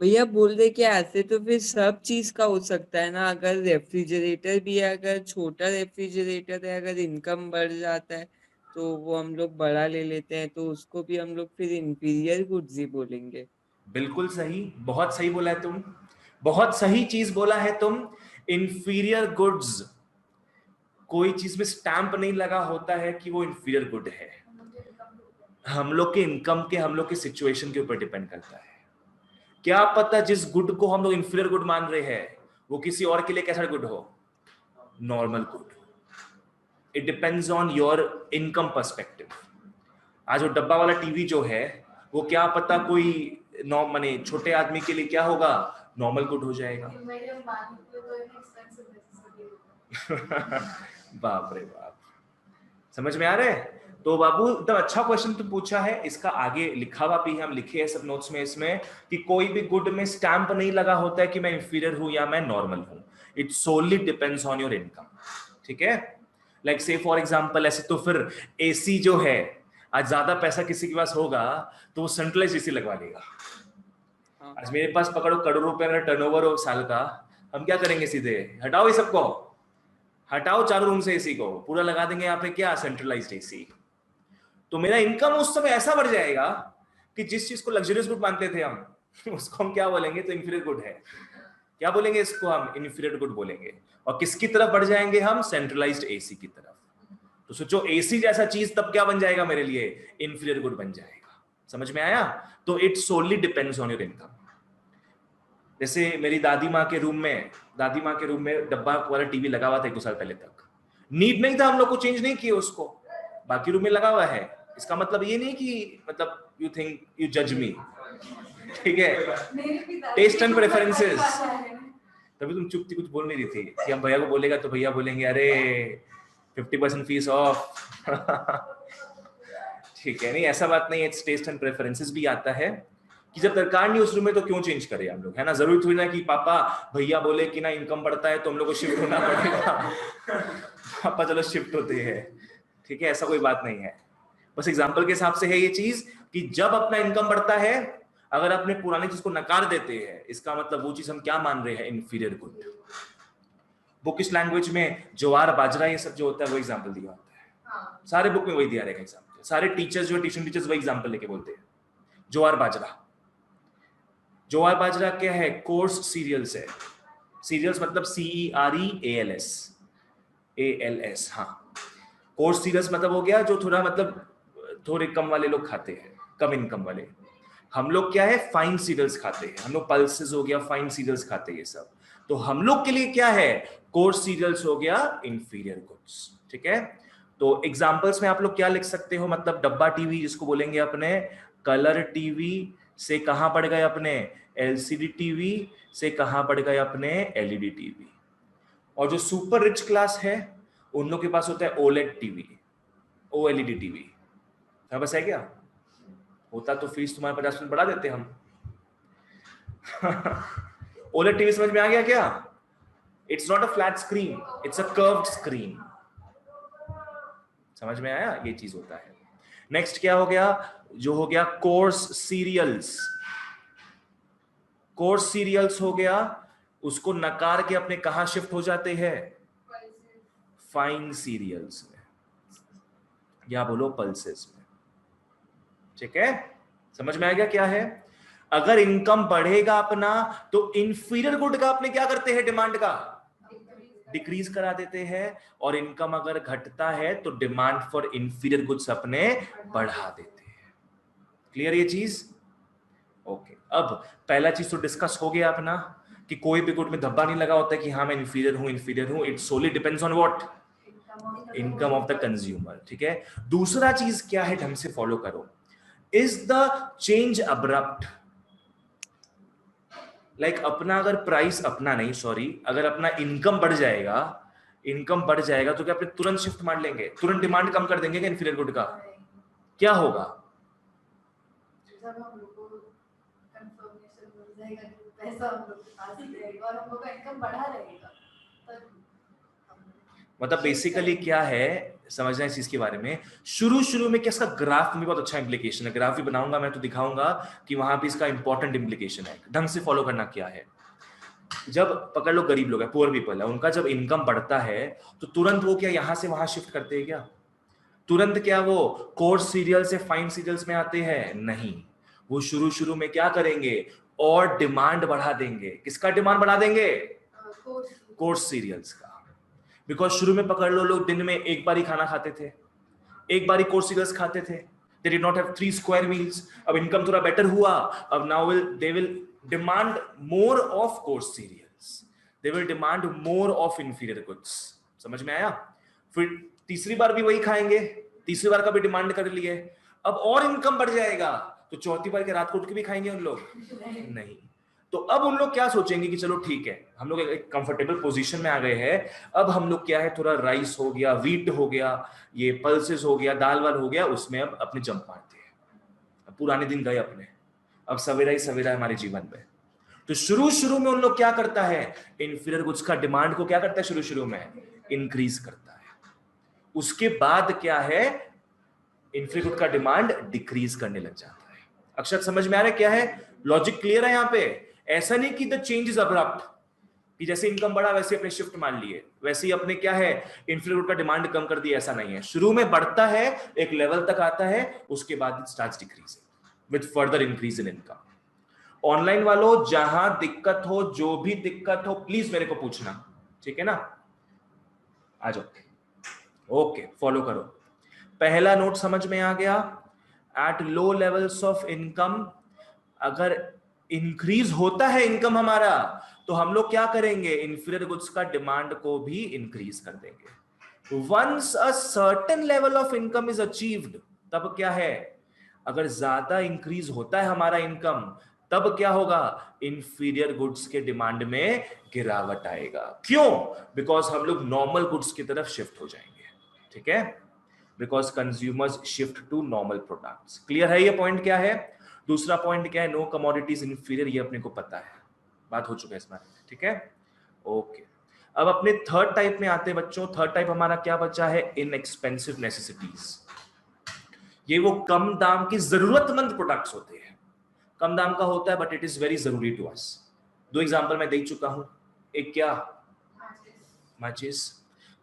[SPEAKER 3] भैया बोल रहे कि ऐसे तो फिर सब चीज का हो सकता है ना। अगर रेफ्रिजरेटर भी है, अगर छोटा रेफ्रिजरेटर है, अगर इनकम बढ़ जाता है तो वो हम लोग बड़ा ले लेते हैं, तो उसको भी हम लोग फिर इंफीरियर गुड्स ही बोलेंगे।
[SPEAKER 1] बिल्कुल सही, बहुत सही बोला है तुम, बहुत सही चीज बोला है तुम। इंफीरियर गुड्स, कोई चीज में स्टैंप नहीं लगा होता है कि वो इंफीरियर गुड है। हम लोग के इनकम के, हम लोग के सिचुएशन के ऊपर डिपेंड करता है। क्या पता जिस गुड को हम लोग इंफीरियर गुड मान रहे हैं वो किसी और के लिए कैसा गुड हो? Normal good. It depends on your income perspective. आज वो डब्बा वाला टीवी जो है, वो क्या पता कोई माने छोटे आदमी के लिए क्या होगा? नॉर्मल गुड हो जाएगा। बाप रे बाप, समझ में आ रहा है? तो बाबू एकदम अच्छा क्वेश्चन तुम पूछा है। इसका आगे लिखा हुआ भी हम लिखे हैं सब नोट्स में इसमें, कि कोई भी गुड में स्टैंप नहीं लगा होता है कि मैं इंफीरियर हूं या मैं नॉर्मल हूं। It solely depends on your income, ठीक है? लाइक से फॉर एग्जांपल, ऐसे तो फिर एसी जो है, आज ज्यादा पैसा किसी के पास होगा तो वो सेंट्रलाइज एसी लगवा लेगा। आज मेरे पास पकड़ो करोड़ों रुपए मेरा टर्नओवर हो साल का, हम क्या करेंगे? सीधे हटाओ ये सबको, हटाओ चारों रूम से एसी को, पूरा लगा देंगे यहाँ पे क्या, सेंट्रलाइज्ड एसी। तो मेरा इनकम उस समय ऐसा बढ़ जाएगा कि जिस चीज को लग्जरियस गुड मानते थे हम उसको हम क्या बोलेंगे, तो इंफीरियर गुड है। क्या बोलेंगे इसको हम, इंफीरियर गुड बोलेंगे। और किसकी तरफ बढ़ जाएंगे हम, सेंट्रलाइज्ड एसी की तरफ। तो सोचो एसी जैसा चीज तब क्या बन जाएगा मेरे लिए, इंफीरियर गुड बन जाएगा। समझ में आया? तो it solely depends on your income. जैसे मेरी दादी माँ के रूम में डब्बा वाला टीवी लगा हुआ था 1-2 साल पहले तक, नीड नहीं था, हम लोग को चेंज नहीं किया उसको, बाकी रूम में लगा हुआ है। इसका मतलब ये नहीं कि मतलब यू थिंक यू जज मी, ठीक है, टेस्ट एंड प्रेफरेंसेस। तभी तुम चुप थी, कुछ बोल नहीं रही थी कि हम भैया को बोलेगा तो भैया बोलेंगे अरे 50% फीस ऑफ ठीक है, नहीं ऐसा बात नहीं है, टेस्ट एंड प्रेफरेंसेस भी आता है कि जब दरकार नहीं उस रूम में तो क्यों चेंज करें हम लोग, है ना। जरूरी थोड़ी ना कि पापा भैया बोले कि ना इनकम बढ़ता है तो हम लोग को शिफ्ट होना पड़ेगा पापा चलो शिफ्ट होते हैं, ठीक है, ऐसा कोई बात नहीं है। बस एग्जांपल के हिसाब से है ये चीज कि जब अपना इनकम बढ़ता है, अगर अपने पुरानी चीज को नकार देते हैं, इसका मतलब वो चीज हम क्या मान रहे हैं, इंफीरियर गुड। बुकिश लैंग्वेज में ज्वार बाजरा ये सब जो होता है वो एग्जांपल दिया होता है, सारे बुक में वही दिया रहेगा एग्जांपल। सारे टीचर्स जो ट्यूशन टीचर्स वही एग्जांपल लेके बोलते हैं, ज्वार बाजरा। ज्वार बाजरा क्या है, कोर्स सीरियल्स है। सीरियल्स मतलब CEREALS, हाँ। कोर्स सीरियल्स मतलब हो गया जो थोड़ा मतलब थोड़े कम वाले लोग खाते हैं, कम इनकम वाले। हम लोग क्या है, फाइन सीरियल्स खाते हैं, हम लोग पल्सेस हो गया, फाइन सीरियल्स खाते हैं ये सब। तो हम लोग के लिए क्या है, कोर्स सीरियल्स हो गया इंफीरियर गुड्स, ठीक है। तो एग्जांपल्स में आप लोग क्या लिख सकते हो, मतलब डब्बा टीवी जिसको बोलेंगे अपने, कलर टीवी से कहां पड़ गए अपने, LCD टीवी से कहां पड़ गए अपने, LED टीवी। और जो सुपर रिच क्लास है उन लोग के पास होता है OLED टीवी, OLED टीवी। बस है क्या, होता तो फीस तुम्हारे 50% बढ़ा देते हम OLED टीवी समझ में आ गया क्या? It's not a flat screen, it's a curved screen. समझ में आया, ये चीज होता है। नेक्स्ट क्या हो गया, जो हो गया कोर्स सीरियल्स। कोर्स सीरियल्स हो गया, उसको नकार के अपने कहां शिफ्ट हो जाते हैं, फाइन सीरियल्स में, या बोलो पल्सेस में, ठीक है। समझ में आ गया क्या है? अगर इनकम बढ़ेगा अपना तो इंफीरियर गुड का अपने क्या करते हैं, डिमांड का डिक्रीज करा देते हैं, और इनकम अगर घटता है तो डिमांड फॉर इंफीरियर गुड्स अपने बढ़ा देते हैं। क्लियर ये चीज? ओके। अब पहला चीज तो डिस्कस हो गया अपना कि कोई भी गुड में धब्बा नहीं लगा होता है कि हाँ मैं इंफीरियर हूं। It solely depends on what, income of the consumer, ठीक है। दूसरा चीज क्या है, ढंग से फॉलो करो, is the change abrupt. Like अपना अगर प्राइस, अपना नहीं सॉरी, अगर अपना इनकम बढ़ जाएगा तो क्या अपने तुरंत शिफ्ट मार लेंगे, तुरंत डिमांड कम कर देंगे क्या इंफीरियर गुड का? क्या होगा,
[SPEAKER 2] जब हम लोग को कंफर्मेशन मिल जाएगा कि पैसा हम लोग के पास ही रहेगा और हम लोग का इनकम बढ़ा रहेगा,
[SPEAKER 1] मतलब बेसिकली क्या है, समझना इस चीज के बारे में। शुरू में क्या, इसका ग्राफ में बहुत अच्छा इंप्लीकेशन है, ग्राफ भी बनाऊंगा मैं तो दिखाऊंगा कि वहां पे इसका इंपॉर्टेंट इंप्लीकेशन है। ढंग से फॉलो करना क्या है, जब पकड़ लो गरीब लोग है, पुअर पीपल है, उनका जब इनकम बढ़ता है तो तुरंत वो क्या यहां से वहां शिफ्ट करते हैं क्या? तुरंत क्या वो कोर्स सीरियल से फाइन सीरियल्स में आते हैं? नहीं, वो शुरू में क्या करेंगे, और डिमांड बढ़ा देंगे। किसका डिमांड बढ़ा देंगे? कोर्स सीरियल्स का। बिकॉज शुरू में पकड़ लो लोग दिन में एक बार ही खाना खाते थे, एक बार ही कोर्स सीरियल्स खाते थे, they did not have 3 square meals। अब इनकम थोड़ा बेटर हुआ, अब now they will demand more of course cereals, they will demand more of inferior goods। समझ में आया? फिर तीसरी बार भी वही खाएंगे, तीसरी बार का भी डिमांड कर लिए, अब और इनकम बढ़ जाएगा तो चौथी बार के रात को उठ के भी खाएंगे उन लोग? नहीं। तो अब उन लोग क्या सोचेंगे कि चलो ठीक है, हम लोग एक कंफर्टेबल पोजीशन में आ गए हैं, अब हम लोग क्या है, थोड़ा राइस हो गया, वीट हो गया, ये पल्सेस हो गया, दाल वाल हो गया, उसमें अब अपने जंप मारते हैं। अब पुराने दिन गए अपने, अब सवेरा ही सवेरा है हमारे जीवन में। तो शुरू में उन लोग क्या करता है, इंफीरियर गुड्स का डिमांड को क्या करता है, शुरू में इंक्रीज करता है। उसके बाद क्या है, इंफीरियर गुड का डिमांड डिक्रीज करने लग जाता है। अक्षर समझ में आ रहा है क्या है, लॉजिक क्लियर है यहाँ पे? ऐसा नहीं कि द चेंज इज अब्रप्ट, कि जैसे इनकम बढ़ा वैसे अपने शिफ्ट मान लिए, वैसे ही अपने क्या है इन्फ्लेशन गुड का डिमांड कम कर दिया, ऐसा नहीं है। शुरू में बढ़ता है, एक लेवल तक आता है, उसके बाद it starts decreasing with further increase in income. Online वालों जहां दिक्कत हो, जो भी दिक्कत हो, प्लीज मेरे को पूछना, ठीक है ना? आ जाओ। ओके, फॉलो करो। पहला नोट समझ में आ गया? At low levels of income अगर इंक्रीज होता है इनकम हमारा, तो हम लोग क्या करेंगे, इंफीरियर गुड्स का डिमांड को भी इंक्रीज कर देंगे। Once a certain level of income is achieved, तब क्या है, अगर ज्यादा इंक्रीज होता है हमारा इनकम, तब क्या होगा, इंफीरियर गुड्स के डिमांड में गिरावट आएगा। क्यों? बिकॉज हम लोग नॉर्मल गुड्स की तरफ शिफ्ट हो जाएंगे, ठीक है? Because consumers shift to normal products. Clear है ये पॉइंट क्या है? दूसरा पॉइंट क्या है, नो कमोडिटीज इंफीरियर, ये अपने को पता है, बात हो चुका है इस बारे में, ठीक है? ओके, अब अपने थर्ड टाइप में आते हैं बच्चों। थर्ड टाइप हमारा क्या बचा है, इनएक्सपेंसिव नेसेसिटीज। ये वो कम दाम की जरूरतमंद प्रोडक्ट्स होते हैं, कम दाम का होता है बट इट इज वेरी जरूरी टू अस। दो एग्जांपल मैं दे चुका हूं। एक क्या, माचिस,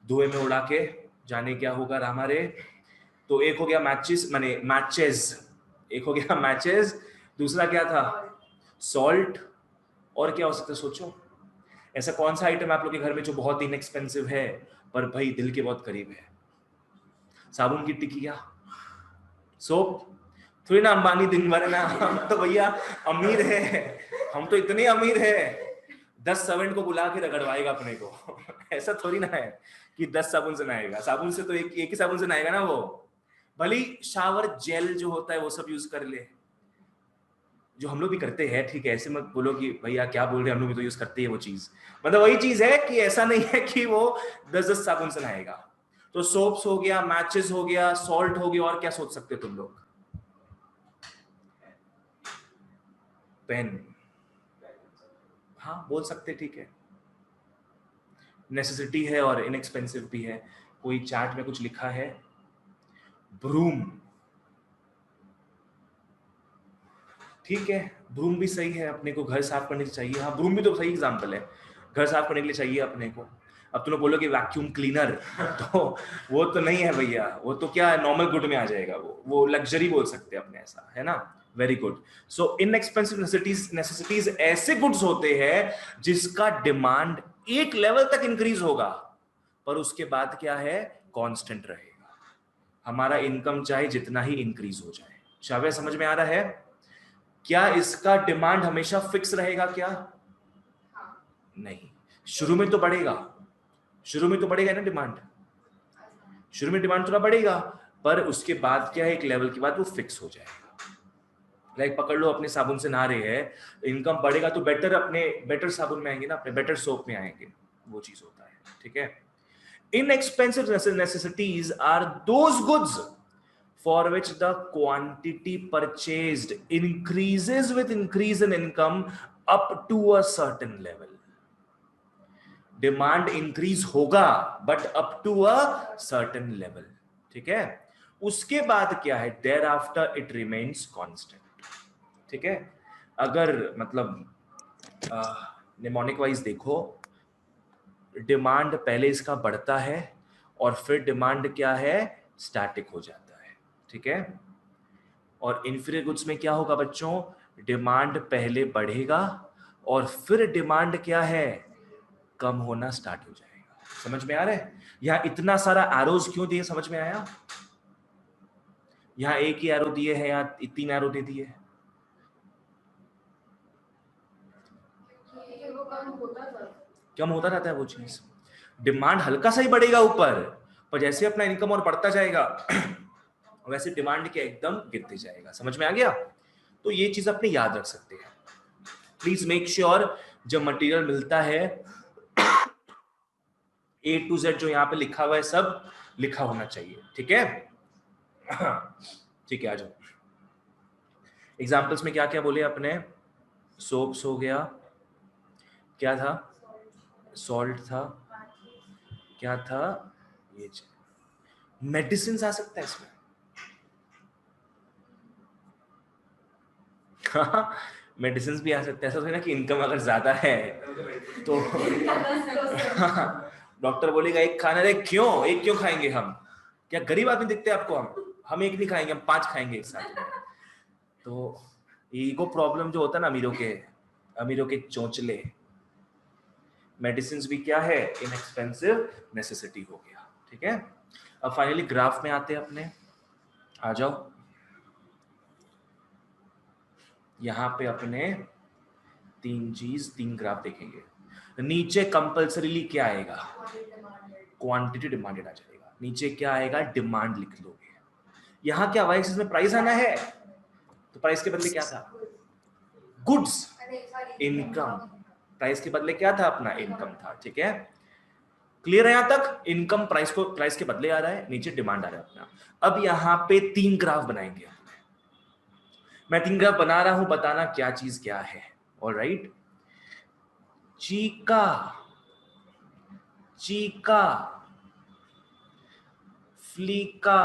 [SPEAKER 1] धुएं में उड़ा के जाने क्या होगा रामारे। तो एक हो गया मैचिस, माने मैचेस, एक हो गया मैचेस, दूसरा क्या था, सॉल्ट। और क्या हो सकता है सोचो, ऐसा कौन सा आइटम आप लोग के घर में जो बहुत इनएक्सपेंसिव है पर भाई दिल के बहुत करीब है? साबुन की टिकिया, सोप। थोड़ी ना अंबानी दिन भर ना, हम तो भैया अमीर है, हम तो इतने अमीर है 10 सर्वेंट को बुला के रगड़वाएगा अपने को। ऐसा थोड़ी ना है कि 10 साबुन से नहाएगा, साबुन से तो एक ही साबुन से नहाएगा ना वो। भली शावर जेल जो होता है वो सब यूज कर ले, जो हम लोग भी करते हैं, ठीक है? ऐसे मत बोलो कि भैया क्या बोल रहे हैं, हम लोग भी तो यूज करते हैं वो चीज। मतलब वही चीज है कि ऐसा नहीं है कि वो 10 साबुन से नहाएगा। तो सोप्स हो गया, मैचेस हो गया, सॉल्ट हो गया, और क्या सोच सकते हो तुम लोग? पेन, हाँ बोल सकते, ठीक है, नेसेसिटी है और इनएक्सपेंसिव भी है। कोई चार्ट में कुछ लिखा है, ब्रूम, ठीक है, ब्रूम भी सही है, अपने को घर साफ करने के लिए चाहिए। हाँ, ब्रूम भी तो सही एग्जांपल है, घर साफ करने के लिए चाहिए अपने को। अब तुम लोग बोलोगे वैक्यूम क्लीनर, तो वो तो नहीं है भैया, वो तो क्या नॉर्मल गुड में आ जाएगा, वो लग्जरी बोल सकते हैं अपने, ऐसा है ना? Very good. So inexpensive necessities ऐसे गुड्स होते हैं जिसका डिमांड एक लेवल तक इंक्रीज होगा पर उसके बाद क्या है, कांस्टेंट रहेगा। हमारा इनकम चाहे जितना ही इंक्रीज हो जाए। शायद समझ में आ रहा है? क्या इसका डिमांड हमेशा फिक्स रहेगा क्या? नहीं, शुरू में तो बढ़ेगा, शुरू में तो बढ़ेगा ना डिमांड, शुरू में डिमांड थोड़ा बढ़ेगा पर उसके बाद क्या है, एक लेवल के बाद वो फिक्स हो जाएगा। लाइक पकड़ लो, अपने साबुन से नहा रहे हैं, इनकम बढ़ेगा तो बेटर, अपने बेटर साबुन में आएंगे ना, अपने बेटर सोप में आएंगे, वो चीज होता है, ठीक है? Inexpensive necessities are those goods for which the quantity purchased increases with increase in income up to a certain level. Demand increase होगा but up to a certain level, ठीक है? उसके बाद क्या है, thereafter it remains constant, ठीक है? अगर मतलब निमोनिक वाइज देखो, डिमांड पहले इसका बढ़ता है और फिर डिमांड क्या है, स्टैटिक हो जाता है, ठीक है? और इंफीरियर गुड्स में क्या होगा बच्चों, डिमांड पहले बढ़ेगा और फिर डिमांड क्या है, कम होना स्टार्ट हो जाएगा। समझ में आ रहा है? यहां इतना सारा एरोज क्यों दिए, समझ में आया? यहां एक ही एरो दिए है या 3 एरो दे दिए? कम होता रहता है वो चीज, डिमांड हल्का सा ही बढ़ेगा ऊपर, पर जैसे अपना इनकम और बढ़ता जाएगा वैसे डिमांड क्या एकदम गिरते जाएगा। समझ में आ गया? तो ये चीज अपने याद रख सकते हैं। प्लीज मेक श्योर जब मटेरियल मिलता है A to Z जो यहाँ पे लिखा हुआ है सब लिखा होना चाहिए, ठीक है? ठीक है, आ जाओ। एग्जाम्पल्स में क्या क्या बोले अपने, सोप्स हो गया, क्या था, सॉल्ट था, क्या था, ये मेडिसिन आ सकता है इसमें। मेडिसिन भी आ सकते हैं, ऐसा थोड़ी ना कि इनकम अगर ज्यादा है तो डॉक्टर बोलेगा एक खाना रे, क्यों एक क्यों खाएंगे हम, क्या गरीब आदमी दिखते हैं आपको, हम एक नहीं खाएंगे, हम 5 खाएंगे एक साथ में। तो ईगो प्रॉब्लम जो होता है ना अमीरों के चोंचले, मेडिसिन भी क्या है, इनएक्सपेंसिव नेसेसिटी हो गया। ठीक है, अब फाइनली ग्राफ में आते हैं अपने, आ जाओ यहां पे अपने 3 ग्राफ देखेंगे। नीचे कंपल्सरीली क्या आएगा, क्वांटिटी डिमांडेड आ जाएगा, नीचे क्या आएगा, डिमांड लिख लोगे। यहां क्या वाई एक्सिस में प्राइस आना है, तो प्राइस के बदले क्या था, गुड्स, इनकम, प्राइस के बदले क्या था अपना, इनकम था। ठीक है, क्लियर है यहां तक, इनकम प्राइस के बदले आ रहा है, नीचे डिमांड आ रहा है अपना। अब यहां पे 3 ग्राफ बनाएंगे, मैं 3 ग्राफ बना रहा हूं, बताना क्या चीज क्या है। ऑलराइट, चीका चीका फ्लीका,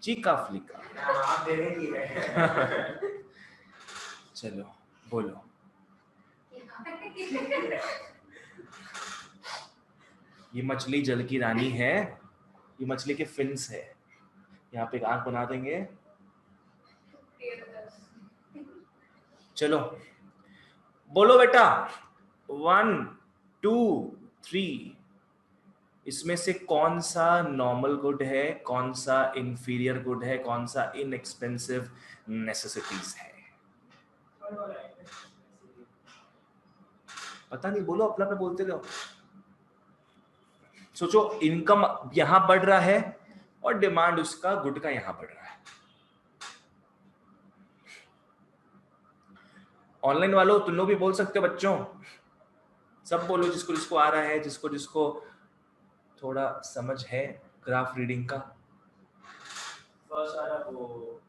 [SPEAKER 1] चीका फ्लीका, चलो बोलो। ये मछली जल की रानी है, ये मछली के फिन्स है, यहाँ पे एक आंख बना देंगे। चलो बोलो बेटा, 1 2 3, इसमें से कौन सा नॉर्मल गुड है, कौन सा इंफीरियर गुड है, कौन सा इनएक्सपेंसिव नेसेसिटीज है, पता नहीं, बोलो अपना पे बोलते रहो। सोचो, इनकम यहां बढ़ रहा है और डिमांड उसका गुड का यहां बढ़ रहा है। ऑनलाइन वालों तुम लोग भी बोल सकते हो बच्चों, सब बोलो, जिसको जिसको आ रहा है, जिसको जिसको थोड़ा समझ है ग्राफ रीडिंग का।
[SPEAKER 4] फर्स्ट वाला वो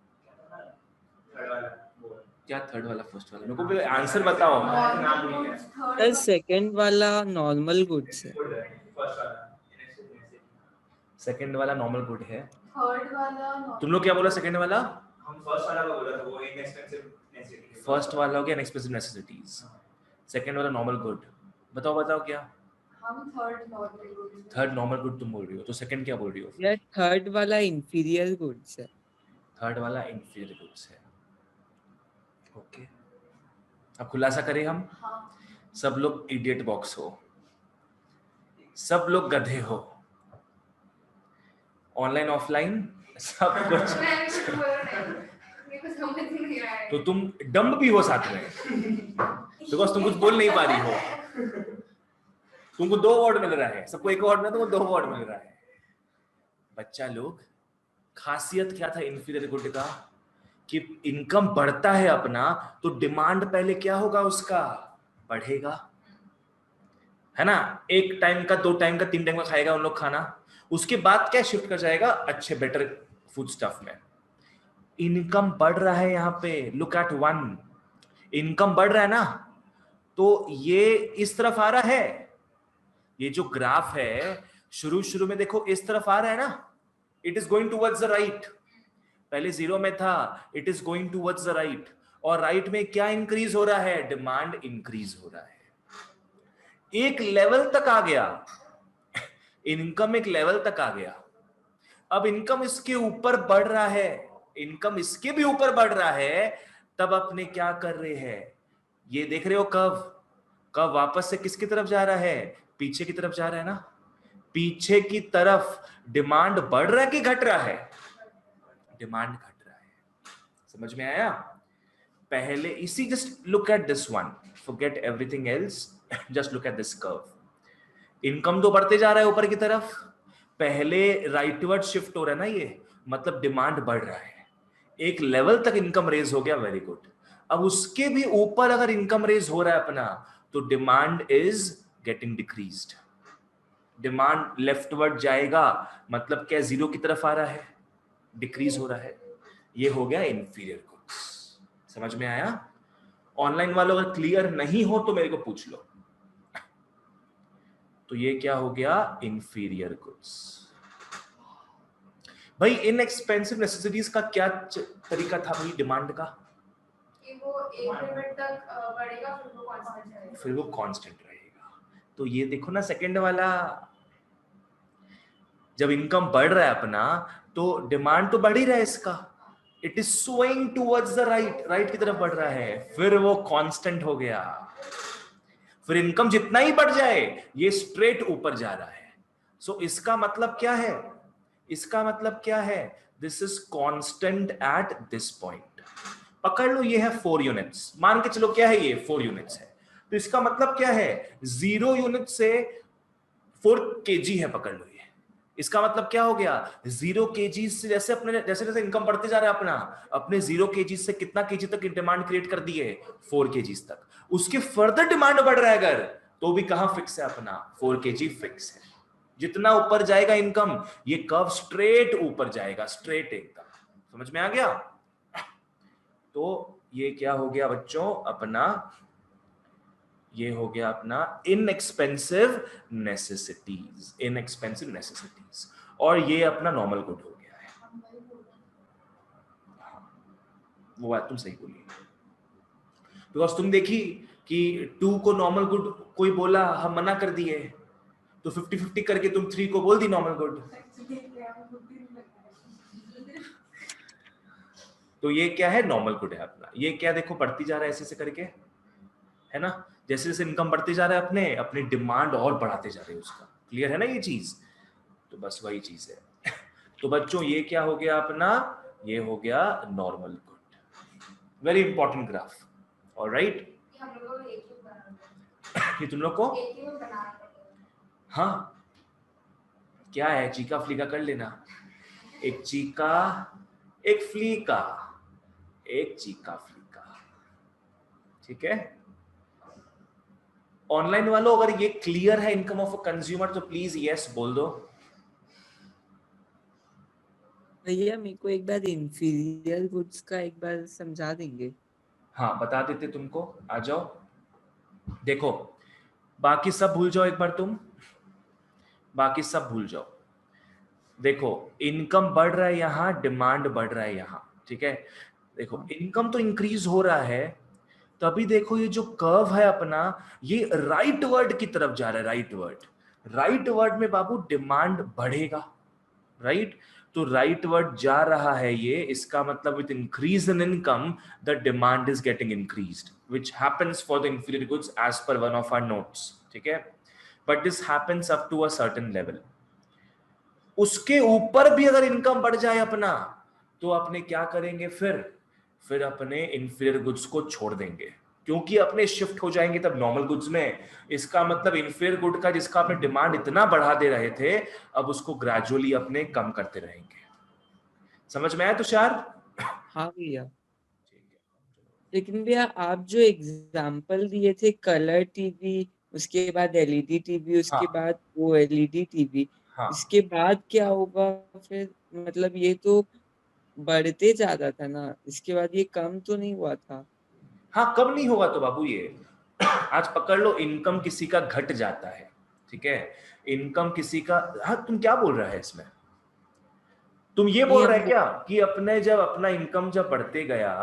[SPEAKER 4] थर्ड वाला वो
[SPEAKER 1] क्या थर्ड वाला फर्स्ट वाला, मेरे को आंसर बताओ।
[SPEAKER 3] सर सेकंड वाला नॉर्मल गुड्स है।
[SPEAKER 4] फर्स्ट वाला
[SPEAKER 1] सेकंड वाला नॉर्मल गुड है,
[SPEAKER 2] थर्ड वाला
[SPEAKER 1] तुम लोग क्या बोला, सेकंड वाला,
[SPEAKER 4] हम फर्स्ट वाला को बोला था, वो इनएक्सपेंसिव नेसेसिटी।
[SPEAKER 1] फर्स्ट वाला हो गया इनएक्सपेंसिव नेसेसिटीज, सेकंड वाला नॉर्मल गुड। बताओ बताओ क्या,
[SPEAKER 2] हम
[SPEAKER 1] थर्ड नॉर्मल गुड तुम बोल रही हो, तो सेकंड क्या बोल रही हो?
[SPEAKER 3] या थर्ड वाला इंफीरियर गुड्स है।
[SPEAKER 1] थर्ड वाला इंफीरियर गुड्स है। ओके, अब खुलासा करें हम।
[SPEAKER 2] हाँ।
[SPEAKER 1] सब लोग इडियट बॉक्स हो, सब लोग गधे हो, ऑनलाइन ऑफलाइन सब कुछ, तो तुम डम्ब भी हो साथ में, बिकॉज तुम कुछ बोल नहीं पा रही हो। तुमको 2 अवार्ड मिल रहा है, सबको 1 अवार्ड मिला, तुमको 2 अवार्ड मिल रहा है। बच्चा लोग, खासियत क्या था इंफीरियर गुड का, कि इनकम बढ़ता है अपना तो डिमांड पहले क्या होगा उसका, बढ़ेगा, है ना। 1 टाइम का, 2 टाइम का, 3 टाइम का खाएगा उन लोग खाना, उसके बाद क्या शिफ्ट कर जाएगा, अच्छे बेटर फूड स्टफ में। इनकम बढ़ रहा है यहाँ पे, लुक एट 1, इनकम बढ़ रहा है ना, तो ये इस तरफ आ रहा है, ये जो ग्राफ है शुरू में देखो इस तरफ आ रहा है ना, it is going towards the right, पहले 0 में था, it is going towards the right, और राइट में क्या इंक्रीज हो रहा है, डिमांड इंक्रीज हो रहा है, एक लेवल तक आ गया, इनकम एक लेवल तक आ गया। अब इनकम इसके ऊपर बढ़ रहा है, इनकम इसके भी ऊपर बढ़ रहा है, तब अपने क्या कर रहे हैं, ये देख रहे हो कब वापस से किसकी तरफ जा रहा है, पीछे की तरफ जा रहा है ना, पीछे की तरफ डिमांड बढ़ रहा है कि घट रहा है, डिमांड घट रहा है। समझ में आया? पहले इसी, just look at this one, forget everything else, just look at this curve. Income तो बढ़ते जा रहा है ऊपर की तरफ, पहले राइटवर्ड शिफ्ट हो रहा है ना, ये मतलब डिमांड बढ़ रहा है, एक लेवल तक इनकम रेज हो गया, वेरी गुड। अब उसके भी ऊपर अगर इनकम रेज हो रहा है अपना, तो demand is getting decreased, demand leftward जाएगा, मतलब क्या 0 की तरफ आ रहा है, डिक्रीज हो रहा है, ये हो गया इंफीरियर गुड्स। समझ में आया? ऑनलाइन वालों अगर क्लियर नहीं हो तो मेरे को पूछ लो। तो ये क्या हो गया, इंफीरियर गुड्स। भाई इनएक्सपेंसिव नेसेसिटीज का क्या तरीका था भाई डिमांड का,
[SPEAKER 2] कि वो एक लिमिट तक बढ़ेगा फिर वो कांस्टेंट रहेगा।
[SPEAKER 1] फिर वो कांस्टेंट रहेगा। तो ये देखो ना सेकंड वाला, जब इनकम बढ़ रहा है अपना तो डिमांड तो बढ़ ही रहा है इसका, it is swing towards the right, right की तरफ बढ़ रहा है, फिर वो कांस्टेंट हो गया। फिर इनकम जितना ही बढ़ जाए ये स्ट्रेट ऊपर जा रहा है। सो इसका मतलब क्या है, इसका मतलब क्या है, this is constant at this point. पकड़ लो ये है 4 यूनिट्स, मान के चलो क्या है ये 4 यूनिट्स है, तो इसका मतलब क्या है 0 यूनिट से 4 केजी है, पकड़ लो ये। इसका मतलब क्या हो गया 0 केजी से जैसे अपने जैसे जैसे इनकम बढ़ते जा रहा है अपना, अपने 0 केजी से कितना केजी तक डिमांड क्रिएट कर दी है 4 केजी तक, उसके फर्दर डिमांड बढ़ रहा है अगर, तो भी कहां फिक्स है अपना 4 केजी फिक्स है। जितना ऊपर जाएगा इनकम ये कर्व स्ट्रेट ऊपर जाएगा, स्ट्रेट एकदम। समझ में आ गया? तो ये क्या हो गया बच्चों अपना, ये हो गया अपना इनएक्सपेंसिव नेसेसिटीज, इनएक्सपेंसिव नेसेसिटीज, और ये अपना नॉर्मल गुड हो गया है। वो बात तुम सही बोली, बिकॉज तुम देखी कि 2 को नॉर्मल गुड कोई बोला, हम मना कर दिए, तो 50-50 करके तुम 3 को बोल दी नॉर्मल गुड। तो ये क्या है नॉर्मल गुड है अपना। ये क्या देखो बढ़ती जा रहा है ऐसे ऐसे करके, है ना, जैसे जैसे इनकम बढ़ती जा रहा है अपने अपनी डिमांड और बढ़ाते जा रहे हैं उसका। क्लियर है ना ये चीज? तो बस वही चीज है। तो बच्चों ये क्या हो गया अपना, ये हो गया normal good. Very important graph. Alright,
[SPEAKER 2] हम लोगों को एक ही बनाना है,
[SPEAKER 1] ये तुम लोग को
[SPEAKER 2] एक ही में बनाना है।
[SPEAKER 1] हाँ क्या है, चीका फ्लीका कर लेना, एक चीका एक फ्लीका, एक चीका फ्लीका, ठीक है। ऑनलाइन वालों अगर ये क्लियर है इनकम ऑफ अ कंज्यूमर तो प्लीज यस बोल दो।
[SPEAKER 3] भैया मेरे को एक बार इंफीरियर गुड्स का एक बार समझा देंगे?
[SPEAKER 1] हाँ बता देते तुमको, आ जाओ। देखो बाकी सब भूल जाओ एक बार तुम, बाकी सब भूल जाओ। देखो इनकम बढ़ रहा है यहाँ, डिमांड बढ़ रहा है यहाँ, ठीक है। देखो इनकम तो इंक्रीज हो रहा है, तभी देखो ये जो कर्व है अपना ये राइट वर्ड की तरफ जा रहा है, राइट वर्ड। राइट वर्ड में बाबू डिमांड बढ़ेगा, राइट। तो राइट वर्ड जा रहा है ये, इसका मतलब with increase in income the demand is getting increased, which happens for the inferior goods as per one of our notes, ठीक है। But this happens up to a certain level. उसके ऊपर भी अगर इनकम बढ़ जाए अपना तो अपने क्या करेंगे, फिर अपने इंफीरियर गुड्स को छोड़ देंगे, क्योंकि अपने शिफ्ट हो जाएंगे तब नॉर्मल गुड्स में। इसका मतलब इंफीरियर गुड का जिसका अपने डिमांड इतना बढ़ा दे रहे थे अब उसको ग्रेजुअली अपने कम करते रहेंगे। समझ में आया तुषार?
[SPEAKER 3] हाँ भैया।
[SPEAKER 1] ठीक है।
[SPEAKER 3] लेकिन भैया आप जो एग्जाम्पल दिए थे कलर टीवी, उसके बाद एलईडी टीवी, उसके
[SPEAKER 1] हाँ
[SPEAKER 3] बाद वो एलईडी टीवी,
[SPEAKER 1] हाँ
[SPEAKER 3] इसके बाद क्या होगा फिर? मतलब ये तो बढ़ते जा रहा था ना, इसके बाद ये कम तो नहीं हुआ था?
[SPEAKER 1] हाँ, कम नहीं होगा तो बाबू ये आज पकड़ लो, इनकम किसी का घट जाता है, ठीक है। इनकम किसी का, हाँ तुम क्या बोल रहा है इसमें, तुम ये
[SPEAKER 3] नहीं
[SPEAKER 1] बोल
[SPEAKER 3] हम
[SPEAKER 1] रहे हैं क्या कि अपने जब अपना इनकम जब बढ़ते गया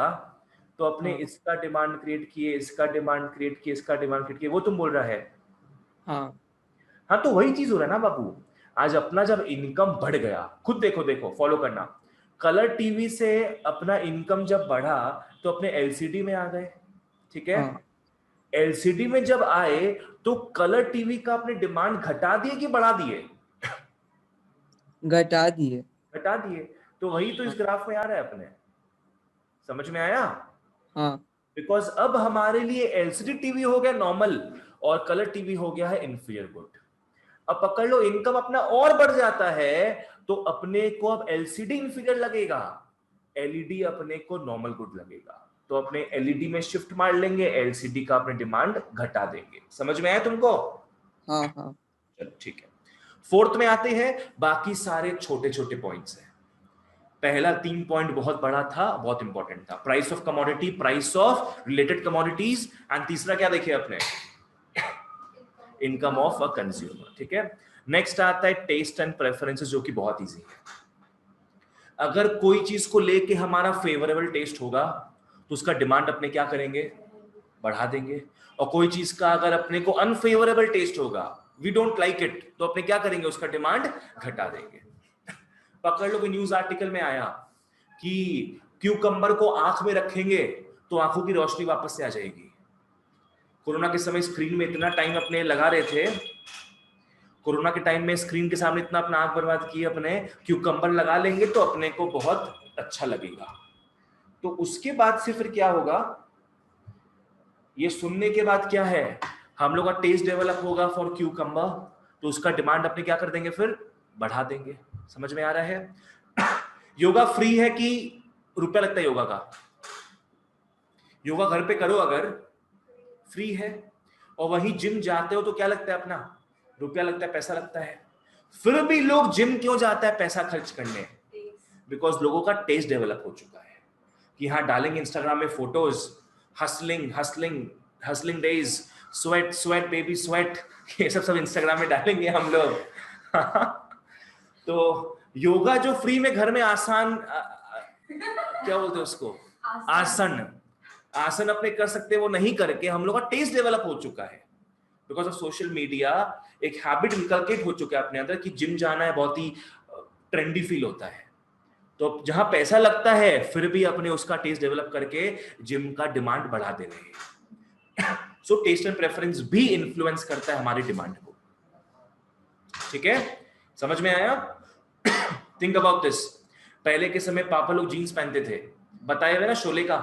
[SPEAKER 1] तो अपने
[SPEAKER 3] हाँ
[SPEAKER 1] इसका डिमांड क्रिएट किए, इसका डिमांड क्रिएट किए, इसका डिमांड क्रिएट किए, वो तुम बोल रहा है?
[SPEAKER 3] हाँ
[SPEAKER 1] हाँ तो वही चीज हो रहा है ना बाबू। आज अपना जब इनकम बढ़ गया, खुद देखो देखो फॉलो करना, कलर टीवी से अपना इनकम जब बढ़ा तो अपने एलसीडी में आ गए, ठीक है।
[SPEAKER 3] हाँ
[SPEAKER 1] एलसीडी में जब आए तो कलर टीवी का अपने डिमांड घटा दिए कि बढ़ा दिए?
[SPEAKER 3] घटा दिए।
[SPEAKER 1] घटा दिए। तो वही तो इस ग्राफ में आ रहा है अपने, समझ में आया?
[SPEAKER 3] हाँ
[SPEAKER 1] बिकॉज अब हमारे लिए एलसीडी टीवी हो गया नॉर्मल और कलर टीवी हो गया है इंफीरियर गुड। अब पकड़ लो इनकम अपना और बढ़ जाता है तो अपने को अब एलसीडी इंफीरियर लगेगा, एलईडी अपने को नॉर्मल गुड लगेगा, तो अपने एलईडी में शिफ्ट मार लेंगे, एलसीडी का अपने डिमांड घटा देंगे। समझ में आया तुमको?
[SPEAKER 3] हाँ हाँ
[SPEAKER 1] चलो ठीक है। फोर्थ में आते हैं, बाकी सारे छोटे छोटे पॉइंट्स हैं। पहला 3 पॉइंट बहुत बड़ा था, बहुत इंपॉर्टेंट था, price of commodity, price of related commodities, and तीसरा क्या देखे अपने, इनकम ऑफ अ कंज्यूमर, ठीक है। नेक्स्ट आता है टेस्ट एंड प्रेफरेंसेस, जो कि बहुत इजी है। अगर कोई चीज को लेके हमारा फेवरेबल टेस्ट होगा तो उसका डिमांड अपने क्या करेंगे, बढ़ा देंगे। और कोई चीज का अगर अपने को अनफेवरेबल टेस्ट होगा, वी डोंट लाइक इट, तो अपने क्या करेंगे, उसका डिमांड घटा देंगे। पकड़ लो कि न्यूज आर्टिकल में आया कि क्यूकम्बर को आंख में रखेंगे तो आंखों की रोशनी वापस से आ जाएगी। कोरोना के समय स्क्रीन में इतना टाइम अपने लगा रहे थे, कोरोना के टाइम में स्क्रीन के सामने इतना अपना आंख बर्बाद किए, अपने क्यूकम्बर लगा लेंगे तो अपने को बहुत अच्छा लगेगा। तो उसके बाद से फिर क्या होगा, ये सुनने के बाद क्या है, हम लोग का टेस्ट डेवलप होगा फॉर क्यूकम्बर, तो उसका डिमांड अपने क्या कर देंगे, फिर बढ़ा देंगे। समझ में आ रहा है? योगा फ्री है कि रुपया लगता है योगा का? योगा घर पे करो अगर, फ्री है। और वहीं जिम जाते हो तो क्या लगता है, अपना रुपया लगता है, पैसा लगता है। फिर भी लोग जिम क्यों जाता है पैसा खर्च करने? बिकॉज लोगों का टेस्ट डेवलप हो चुका है कि हाँ, डालेंगे इंस्टाग्राम में photos, hustling hustling hustling days, sweat sweat baby sweat, ये सब इंस्टाग्राम में डालेंगे हम लोग। तो योगा जो फ्री में घर में आसान, क्या बोलते हैं उसको, आसन अपने कर सकते हैं, वो नहीं करके हम लोग का टेस्ट डेवलप हो चुका है बिकॉज ऑफ सोशल मीडिया। एक हैबिट इनकलकेट हो चुका है अपने अंदर कि जिम जाना है, बहुत ही ट्रेंडी फील होता है। तो जहां पैसा लगता है फिर भी अपने उसका टेस्ट डेवलप करके जिम का डिमांड बढ़ा दे रहे हैं। सो टेस्ट एंड प्रेफरेंस भी इन्फ्लुएंस करता है हमारी डिमांड को। ठीक है, समझ में आया? Think about this. पहले के समय पापा लोग जीन्स पहनते थे, बताए हुए ना, शोले का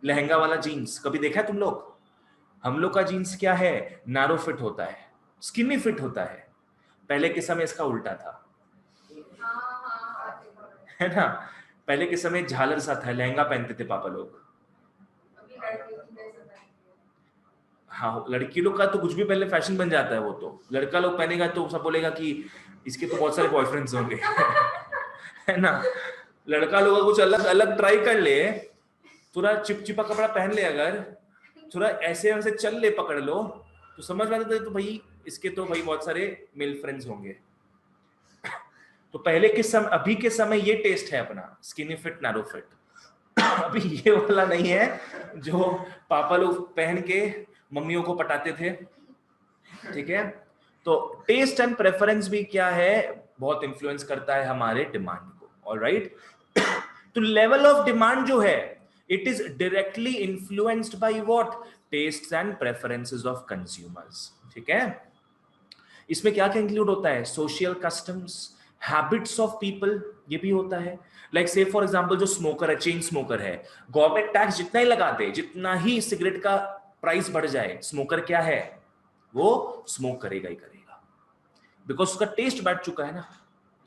[SPEAKER 1] लहंगा वाला जीन्स, कभी देखा है तुम लोग? हम लोग का जीन्स क्या है, नैरो फिट होता है, स्किनी फिट होता है। पहले के समय इसका उल्टा था, है ना? पहले के समय झालर सा था, लहंगा पहनते थे पापा लोग। हाँ, लड़की लोग का तो कुछ भी पहले फैशन बन जाता है, वो तो लड़का लोग पहनेगा तो सब बोलेगा कि इसके तो बहुत सारे बॉयफ्रेंड्स होंगे। है ना? लड़का लोग कुछ अलग अलग ट्राई कर ले, थोड़ा चिपचिपा कपड़ा पहन ले, अगर थोड़ा ऐसे वैसे चल ले, पकड़ लो, तो समझ में आता है तो भाई इसके तो भाई बहुत सारे मेल फ्रेंड्स होंगे। तो पहले के समय, अभी के समय ये टेस्ट है अपना, स्किनी फिट नैरो फिट। अभी ये वाला नहीं है जो पापा लोग पहन के मम्मियों को पटाते थे। ठीक है, तो टेस्ट एंड प्रेफरेंस भी क्या है, बहुत इंफ्लुएंस करता है हमारे डिमांड को। ऑलराइट, तो लेवल ऑफ डिमांड जो है, it is directly influenced by what, tests and preferences of consumers. ठीक है, इसमें क्या क्या इंक्लूड होता है, social customs, habits of people, ये भी होता है। लाइक से फॉर एग्जांपल जो स्मोकर है, चेन स्मोकर है, गवर्नमेंट टैक्स जितना ही लगा दे, जितना ही सिगरेट का प्राइस बढ़ जाए, स्मोकर क्या है, वो स्मोक करेगा ही करेगा, बिकॉज उसका टेस्ट बैठ चुका है ना।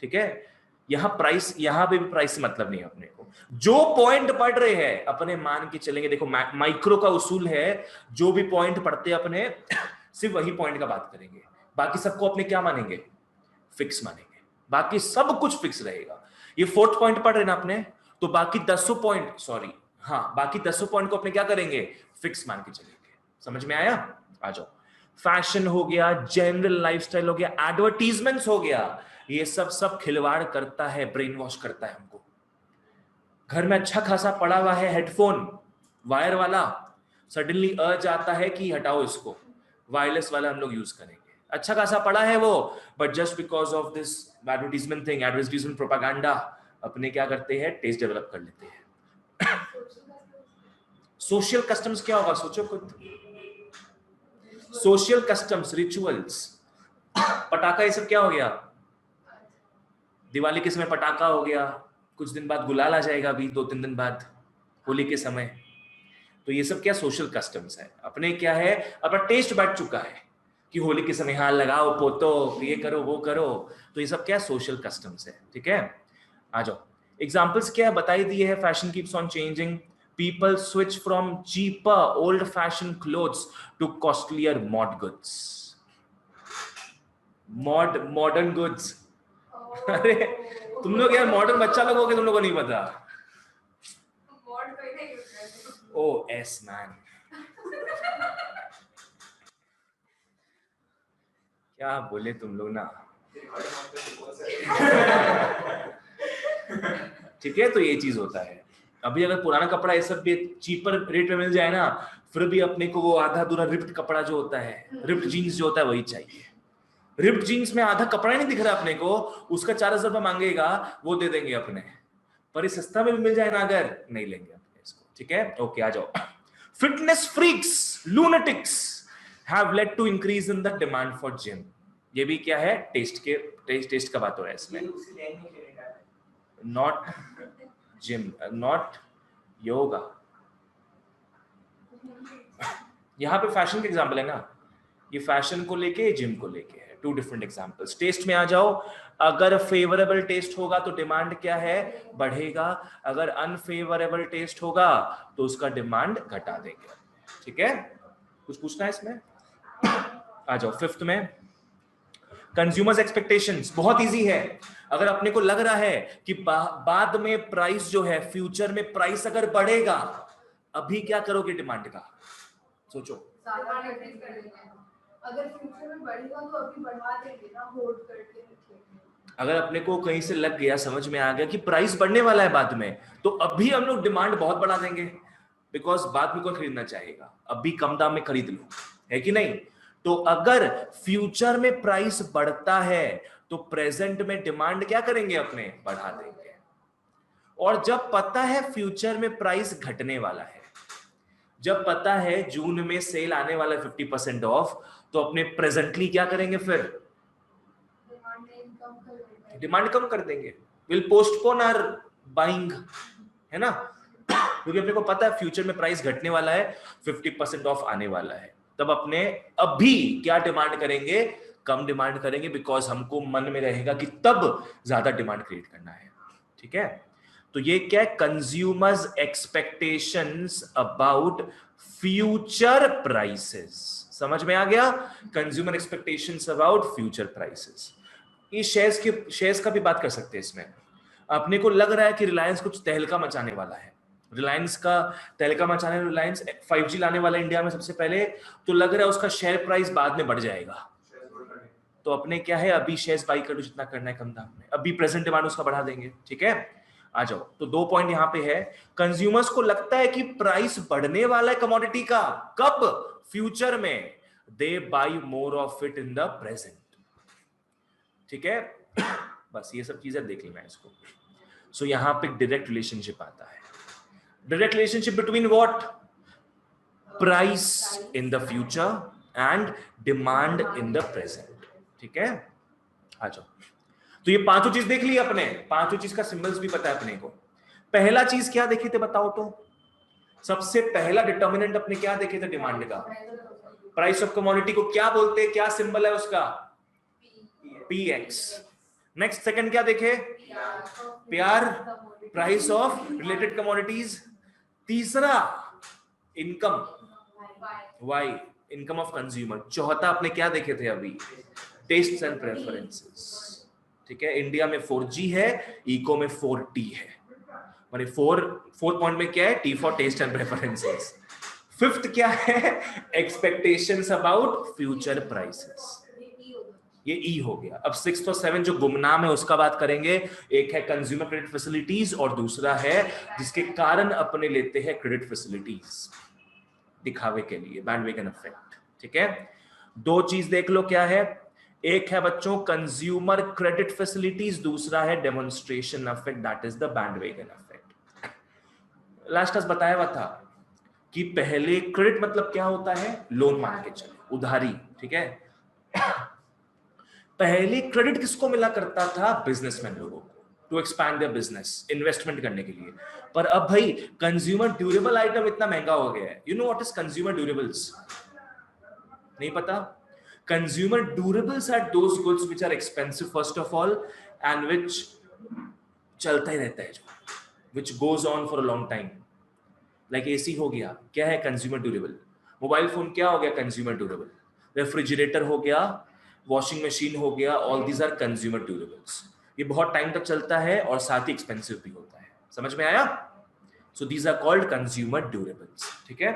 [SPEAKER 1] ठीक है, यहां प्राइस, यहां पे भी प्राइस से मतलब नहीं है अपने को, जो पॉइंट पढ़ रहे हैं अपने मान के चलेंगे। देखो माइक्रो का उसूल है, जो भी पॉइंट पढ़ते हैं अपने सिर्फ वही पॉइंट का बात करेंगे, बाकी सबको अपने क्या मानेंगे, फिक्स मानेंगे, बाकी सब कुछ फिक्स रहेगा। ये 4th पॉइंट पढ़ रहे ना अपने, तो बाकी 10 पॉइंट, सॉरी हाँ, बाकी 10 पॉइंट को अपने क्या करेंगे, फिक्स मान के चलेंगे। समझ में आया? आ जाओ। फैशन हो गया, जनरल लाइफस्टाइल हो गया, एडवर्टीजमेंट्स हो गया, ये सब खिलवाड़ करता है, ब्रेन वॉश करता है हमको। घर में अच्छा खासा पड़ा हुआ है हेडफोन वायर वाला, सडनली अर्ज आता है कि हटाओ इसको, वायरलेस वाला हम लोग यूज करेंगे। अच्छा खासा पड़ा है वो, but just because of this advertisement thing, advertisement propaganda, अपने क्या करते हैं, टेस्ट डेवलप कर लेते हैं। सोशल कस्टम्स क्या होगा, सोचो खुद। सोशल कस्टम्स, रिचुअल्स, पटाखा, ये सब क्या हो गया, दिवाली के समय पटाखा हो गया, कुछ दिन बाद गुलाल आ जाएगा, अभी 2-3 दिन बाद होली के समय। तो ये सब क्या, सोशल कस्टम्स है अपने। क्या है, अपना टेस्ट बैठ चुका है कि होली के समय हाँ लगाओ पोतो, ये करो वो करो, तो ये सब क्या, सोशल कस्टम्स है। ठीक है, आ जाओ। एग्जांपल्स क्या बताई दिए है, fashion keeps on changing, people switch from cheaper old fashioned clothes to costlier modern goods। अरे तुम लोग यार मॉडर्न बच्चा लोग हो गए, तुम लोगों को नहीं पता। ओ एस मैन, क्या बोले तुम लोग ना। ठीक है, तो ये चीज होता है। अभी अगर पुराना कपड़ा ये सब भी चीपर रेट में मिल जाए ना, फिर भी अपने को वो आधा अधूरा रिप्ड कपड़ा जो होता है, रिप्ड जीन्स जो होता है वही चाहिए। रिप्ड जीन्स में आधा कपड़ा ही नहीं दिख रहा अपने को, उसका 4,000 रुपये मांगेगा, वो दे देंगे अपने। पर ये सस्ता में भी मिल जाए ना अगर, नहीं लेंगे अपने इसको। ठीक है, ओके, आ जाओ। Fitness freaks, lunatics have led to increase in the demand for gym. ये भी क्या है, टेस्ट का बात हो रहा है इसमें। Not gym, not yoga. यहां पे फैशन का एग्जांपल है ना, ये फैशन को लेके, जिम को लेके है, 2 डिफरेंट एग्जांपल्स। टेस्ट में आ जाओ, अगर फेवरेबल टेस्ट होगा तो डिमांड क्या है, बढ़ेगा। अगर अनफेवरेबल टेस्ट होगा तो उसका डिमांड घटा देंगे। ठीक है, कुछ पूछना है इसमें? आ जाओ 5th में, कंज्यूमर्स एक्सपेक्टेशंस। बहुत इजी है। अगर अपने को लग रहा है कि बाद में प्राइस जो है, फ्यूचर में प्राइस अगर बढ़ेगा, अभी क्या करोगे डिमांड का, सोचो।
[SPEAKER 2] अगर फ्यूचर में बढ़ेगा तो अभी बढ़ा देंगे ना, होल्ड करके रखेंगे।
[SPEAKER 1] अगर अपने को कहीं से लग गया, समझ में आ गया कि प्राइस बढ़ने वाला है बाद में, तो अभी हम लोग डिमांड बहुत बढ़ा देंगे, बिकॉज बाद में कोई खरीदना चाहेगा, अभी कम दाम में खरीद लो, है कि नहीं? तो अगर फ्यूचर में प्राइस बढ़ता है तो प्रेजेंट में डिमांड क्या करेंगे, अपने बढ़ा देंगे। और जब पता है फ्यूचर में प्राइस घटने वाला है, जब पता है जून में सेल आने वाला है 50% ऑफ, तो अपने प्रेजेंटली क्या करेंगे, फिर डिमांड कम कर देंगे। विल पोस्टपोन आवर बाइंग, है ना, क्योंकि अपने को पता है फ्यूचर में प्राइस घटने वाला है, 50% ऑफ आने वाला है। तब अपने अभी क्या डिमांड करेंगे, कम डिमांड करेंगे, बिकॉज हमको मन में रहेगा कि तब ज्यादा डिमांड क्रिएट करना है। ठीक है, तो ये क्या है, consumers expectations about future prices. समझ में आ गया, consumer expectations about future prices. ये शेयर्स का भी बात कर सकते हैं इसमें। अपने को लग रहा है कि रिलायंस कुछ तहलका मचाने वाला है, रिलायंस 5G लाने वाला इंडिया में सबसे पहले, तो लग रहा है उसका शेयर प्राइस बाद में बढ़ जाएगा, तो अपने क्या है, अभी शेयर्स बाई कर लो जितना करना है कम दाम में, अभी प्रेजेंट डिमांड उसका बढ़ा देंगे। ठीक है, आ जाओ। तो 2 पॉइंट यहां पे है, कंज्यूमर्स को लगता है कि प्राइस बढ़ने वाला है कमोडिटी का, कब, फ्यूचर में, they buy more of it in the present. ठीक है, बस ये सब चीजें देख लेना इसको। सो यहां पे डायरेक्ट रिलेशनशिप आता है, direct relationship between what, price in the future and demand in the present. ठीक है, आ जाओ। तो ये 5 चीज देख ली अपने, 5 चीज का सिंबल्स भी पता है अपने को। पहला चीज क्या देखे थे बताओ तो, सबसे पहला डिटर्मिनेंट अपने क्या देखे थे डिमांड का, प्राइस ऑफ कमोडिटी को क्या बोलते हैं, क्या सिंबल है उसका, PX। नेक्स्ट सेकंड क्या देखे, प्यार, प्राइस ऑफ रिलेटेड कमोडिटीज। तीसरा income, Y, income of consumer. चौथा अपने क्या देखे थे अभी, टेस्ट एंड प्रेफरेंसेस। ठीक है, इंडिया में 4G है, इको में 4T है, माने 4 पॉइंट में क्या है, T for taste and preferences. 5th क्या है, एक्सपेक्टेशंस अबाउट फ्यूचर प्राइसेस, ये E हो गया। अब 6th और 7th जो गुमनाम है उसका बात करेंगे। एक है कंज्यूमर क्रेडिट फैसिलिटीज और दूसरा है जिसके कारण अपने लेते हैं क्रेडिट फैसिलिटीज दिखावे के लिए, बैंडवेगन इफेक्ट। ठीक है, 2 चीज देख लो क्या है, एक है बच्चों कंज्यूमर क्रेडिट फैसिलिटीज, दूसरा है demonstration effect, that is the bandwagon effect. Last class बताया हुआ था कि पहले क्रेडिट मतलब क्या होता है, लोन मान के चले, उधारी। ठीक है, पहले क्रेडिट किसको मिला करता था, बिजनेसमैन लोगों को, to expand their business, investment करने के लिए। पर अब भाई कंज्यूमर ड्यूरेबल आइटम इतना महंगा हो गया है। You know what is consumer durables, नहीं पता? Consumer durables are those goods which are expensive first of all and which चलता ही रहता है, जो which goes on for a long time. Like AC हो गया, क्या है कंज्यूमर ड्यूरेबल। मोबाइल फोन क्या हो गया, कंज्यूमर ड्यूरेबल। रेफ्रिजरेटर हो गया, वॉशिंग मशीन हो गया, all these are consumer durables. ये बहुत टाइम तक चलता है और साथ ही एक्सपेंसिव भी होता है। समझ में आया? So these are called consumer durables. ठीक है,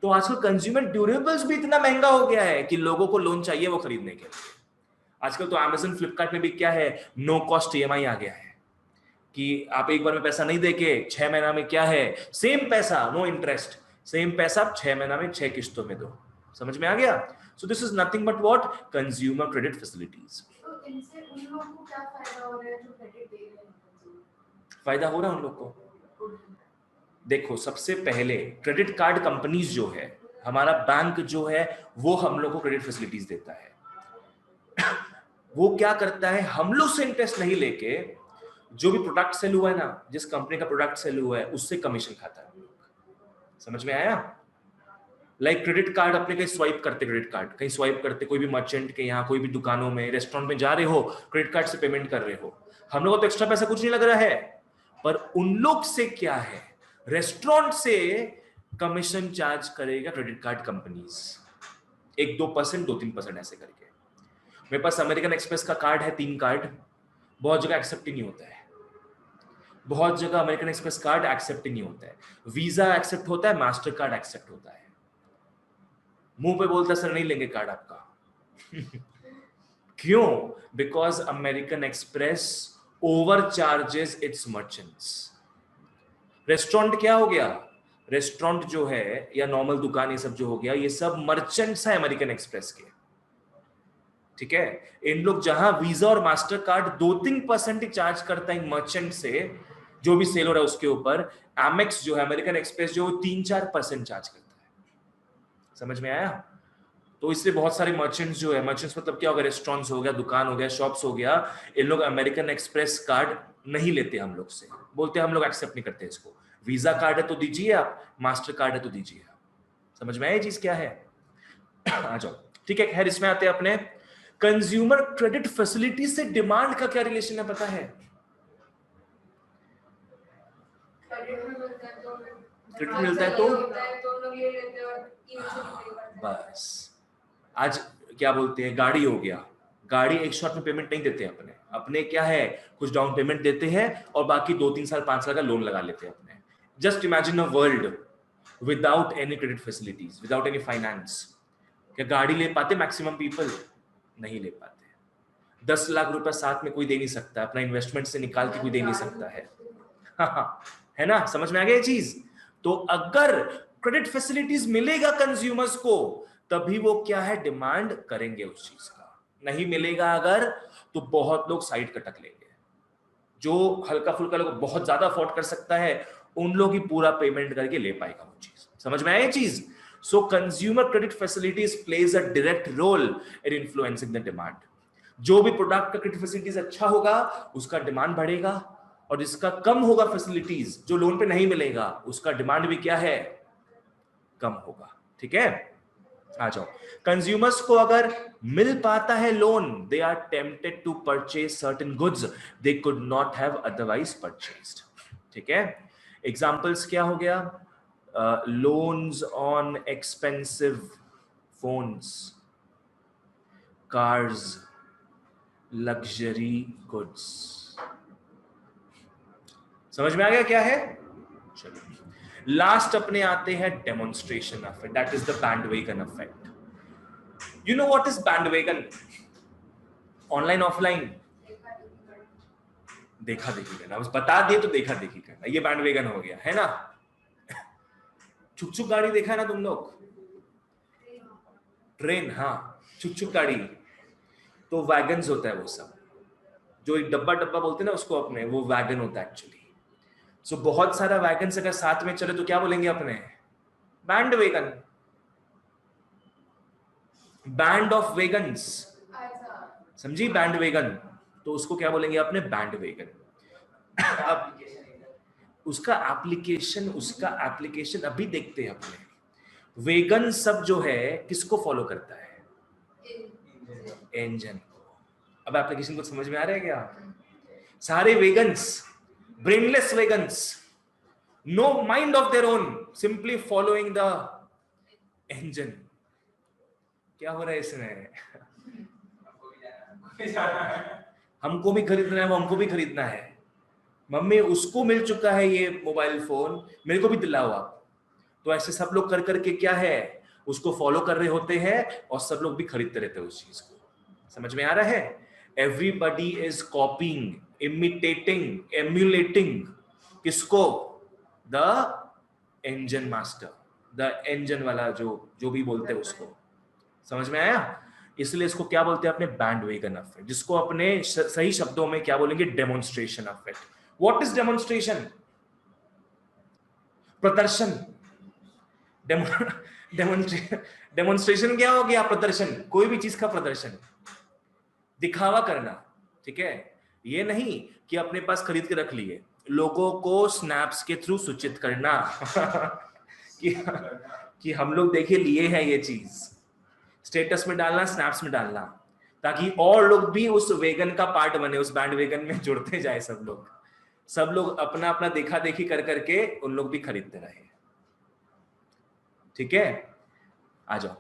[SPEAKER 1] तो आजकल कंज्यूमर ड्यूरेबल्स भी इतना महंगा हो गया है कि लोगों को लोन चाहिए वो खरीदने के लिए। आजकल तो Amazon फ्लिपकार्ट में भी क्या है, नो कॉस्ट EMI आ गया है। कि आप एक बार में पैसा नहीं देके 6 महीना में क्या है, सेम पैसा नो इंटरेस्ट, सेम पैसा आप 6 महीना में 6 किस्तों में दो। समझ में आ गया? So this is nothing but what, consumer credit facilities.
[SPEAKER 2] तो इनसे उन लोगों को क्या फायदा हो रहा है जो क्रेडिट दे रहे हैं?
[SPEAKER 1] फायदा हो रहा है उन लोग को। देखो सबसे पहले क्रेडिट कार्ड कंपनीज जो है, हमारा बैंक जो है वो हम लोग को क्रेडिट फैसिलिटीज देता है। वो क्या करता है, हम लोग से इंटरेस्ट नहीं लेके जो भी प्रोडक्ट सेल हुआ है ना, जिस कंपनी का प्रोडक्ट सेल हुआ है उससे कमीशन खाता है हम लोग। समझ में आया? लाइक क्रेडिट कार्ड अपने कहीं स्वाइप करते, क्रेडिट कार्ड कहीं स्वाइप करते, कोई भी मर्चेंट के यहाँ, कोई भी दुकानों में, रेस्टोरेंट में जा रहे हो, क्रेडिट कार्ड से पेमेंट कर रहे हो, हम लोग को तो एक्स्ट्रा पैसा कुछ नहीं लग रहा है, पर उन लोग से क्या है, रेस्टोरेंट से कमीशन चार्ज करेगा क्रेडिट कार्ड कंपनीज, 1-2%, 2-3% ऐसे करके। मेरे पास अमेरिकन एक्सप्रेस का कार्ड है, 3 कार्ड, बहुत जगह एक्सेप्ट ही नहीं होता है, बहुत जगह अमेरिकन एक्सप्रेस कार्ड एक्सेप्ट ही नहीं होता है। वीजा एक्सेप्ट होता है, मास्टर कार्ड एक्सेप्ट होता है। मुंह पे बोलता सर नहीं लेंगे कार्ड आपका। क्यों? Because American express over charges it's merchants. Restaurant क्या हो गया, रेस्टोरेंट जो है या नॉर्मल दुकान, ये सब जो हो गया, ये सब मर्चेंट्स है अमेरिकन एक्सप्रेस के। ठीक है, इन लोग जहां वीजा और मास्टर कार्ड 2-3% ही चार्ज करता है मर्चेंट से, जो भी सेल हो रहा है उसके ऊपर, एमेक्स जो है अमेरिकन एक्सप्रेस जो 3-4% चार्ज करता है। समझ में आया? तो इसलिए बहुत सारे मर्चेंट्स जो है, मर्चेंट्स मतलब क्या हो गया, रेस्टोरेंट्स हो गया, दुकान हो गया, शॉप्स हो गया, इन लोग अमेरिकन एक्सप्रेस कार्ड नहीं लेते हम लोग से, बोलते हम लोग एक्सेप्ट नहीं करते इसको। वीजा कार्ड है तो दीजिए आप, मास्टर कार्ड है तो दीजिए आप। समझ में आया ये चीज क्या है? आ जाओ, ठीक है। खैर इसमें आते हैं अपने कंज्यूमर क्रेडिट फैसिलिटी से डिमांड का क्या रिलेशन है पता है? क्रेडिट मिलता है तो बस, आज क्या बोलते हैं, गाड़ी हो गया, गाड़ी एक शॉट में पेमेंट नहीं देते अपने, अपने क्या है, कुछ डाउन पेमेंट देते हैं और बाकी 2-3 साल 5 साल का लोन लगा लेते हैं अपने। Just imagine a world without any credit facilities, without any finance. क्या गाड़ी ले पाते मैक्सिमम पीपल? नहीं ले पाते। 10 लाख रुपए साथ में कोई दे नहीं सकता, अपना इन्वेस्टमेंट से निकाल के कोई दे नहीं सकता है। है ना? समझ में आ गया ये चीज? तो अगर क्रेडिट फैसिलिटीज मिलेगा कंज्यूमर्स को, तभी वो क्या है, डिमांड करेंगे उस चीज का। नहीं मिलेगा अगर, तो बहुत लोग साइड कटक लेंगे। जो हल्का फुल्का लोग बहुत ज्यादा अफोर्ड कर सकता है, उन लोग ही पूरा पेमेंट करके ले पाएगा वो चीज। समझ में आया ये चीज? So consumer credit facilities plays a direct role in influencing the demand. जो भी प्रोडक्ट का क्रेडिट फैसिलिटीज अच्छा होगा, उसका डिमांड बढ़ेगा, और जिसका कम होगा फैसिलिटीज, जो लोन पे नहीं मिलेगा, उसका डिमांड भी क्या है, कम होगा। ठीक है, आ जाओ। कंज्यूमर्स को अगर मिल पाता है loan, they are tempted to purchase certain goods they could not have otherwise purchased. ठीक है, एग्जांपल्स क्या हो गया, loans on expensive phones, cars, luxury goods. समझ में आ गया क्या है? चलो लास्ट अपने आते हैं demonstration effect, that is the bandwagon effect. You know what is bandwagon? Online offline? देखा देखी करना, बस बता दिए तो देखा देखी करना, ये बैंडवेगन हो गया है ना। छुक छुक गाड़ी देखा है ना तुम लोग? ट्रेन, हाँ, छुक छुक गाड़ी तो वैगन्स होता है, वो सब जो एक डब्बा डब्बा बोलते हैं ना उसको अपने, वो वैगन होता है एक्चुअली। सो बहुत सारा वैगन अगर साथ में चले तो क्या बोलेंगे अपने? Bandwagon, band of wagons. समझी? बैंड वेगन, तो उसको क्या बोलेंगे अपने? Bandwagon. अब उसका एप्लीकेशन अभी देखते हैं अपने। वेगन सब जो है किसको फॉलो करता है? इंजन को। अब एप्लीकेशन को समझ में आ रहा है क्या? सारे vegans, brainless vegans, no mind of their own, simply following the engine। क्या हो रहा है इसमें? हमको भी खरीदना है, वो हमको भी खरीदना है। मम्मी उसको मिल चुका है ये मोबाइल फोन, मेरे को भी दिलाओ आप। तो ऐसे सब लोग कर करके क्या है, उसको फॉलो कर रहे होते हैं और सब लोग भी खरीदते रहते हैं उस चीज को। समझ में आ रहा है? एवरीबडी इज कॉपिंग, इमिटेटिंग, एम्यूलेटिंग किसको? The engine master, the engine वाला जो भी बोलते हैं उसको। समझ में आया? इसलिए इसको क्या बोलते हैं अपने? बैंडवेगन इफेक्ट, जिसको अपने सही शब्दों में क्या बोलेंगे? Demonstration effect. What is demonstration? प्रदर्शन। डेमोन्स्ट्रेशन क्या हो गया? प्रदर्शन, कोई भी चीज का प्रदर्शन, दिखावा करना। ठीक है, ये नहीं कि अपने पास खरीद के रख लिए, लोगों को स्नैप्स के थ्रू सूचित करना कि हम लोग देखिए लिए है ये चीज, स्टेटस में डालना, स्नैप्स में डालना, ताकि और लोग भी उस वेगन का पार्ट बने, उस बैंड वेगन में जुड़ते जाए। सब लोग अपना अपना देखा देखी कर करके उन लोग भी खरीदते रहे। ठीक है, आ जाओ।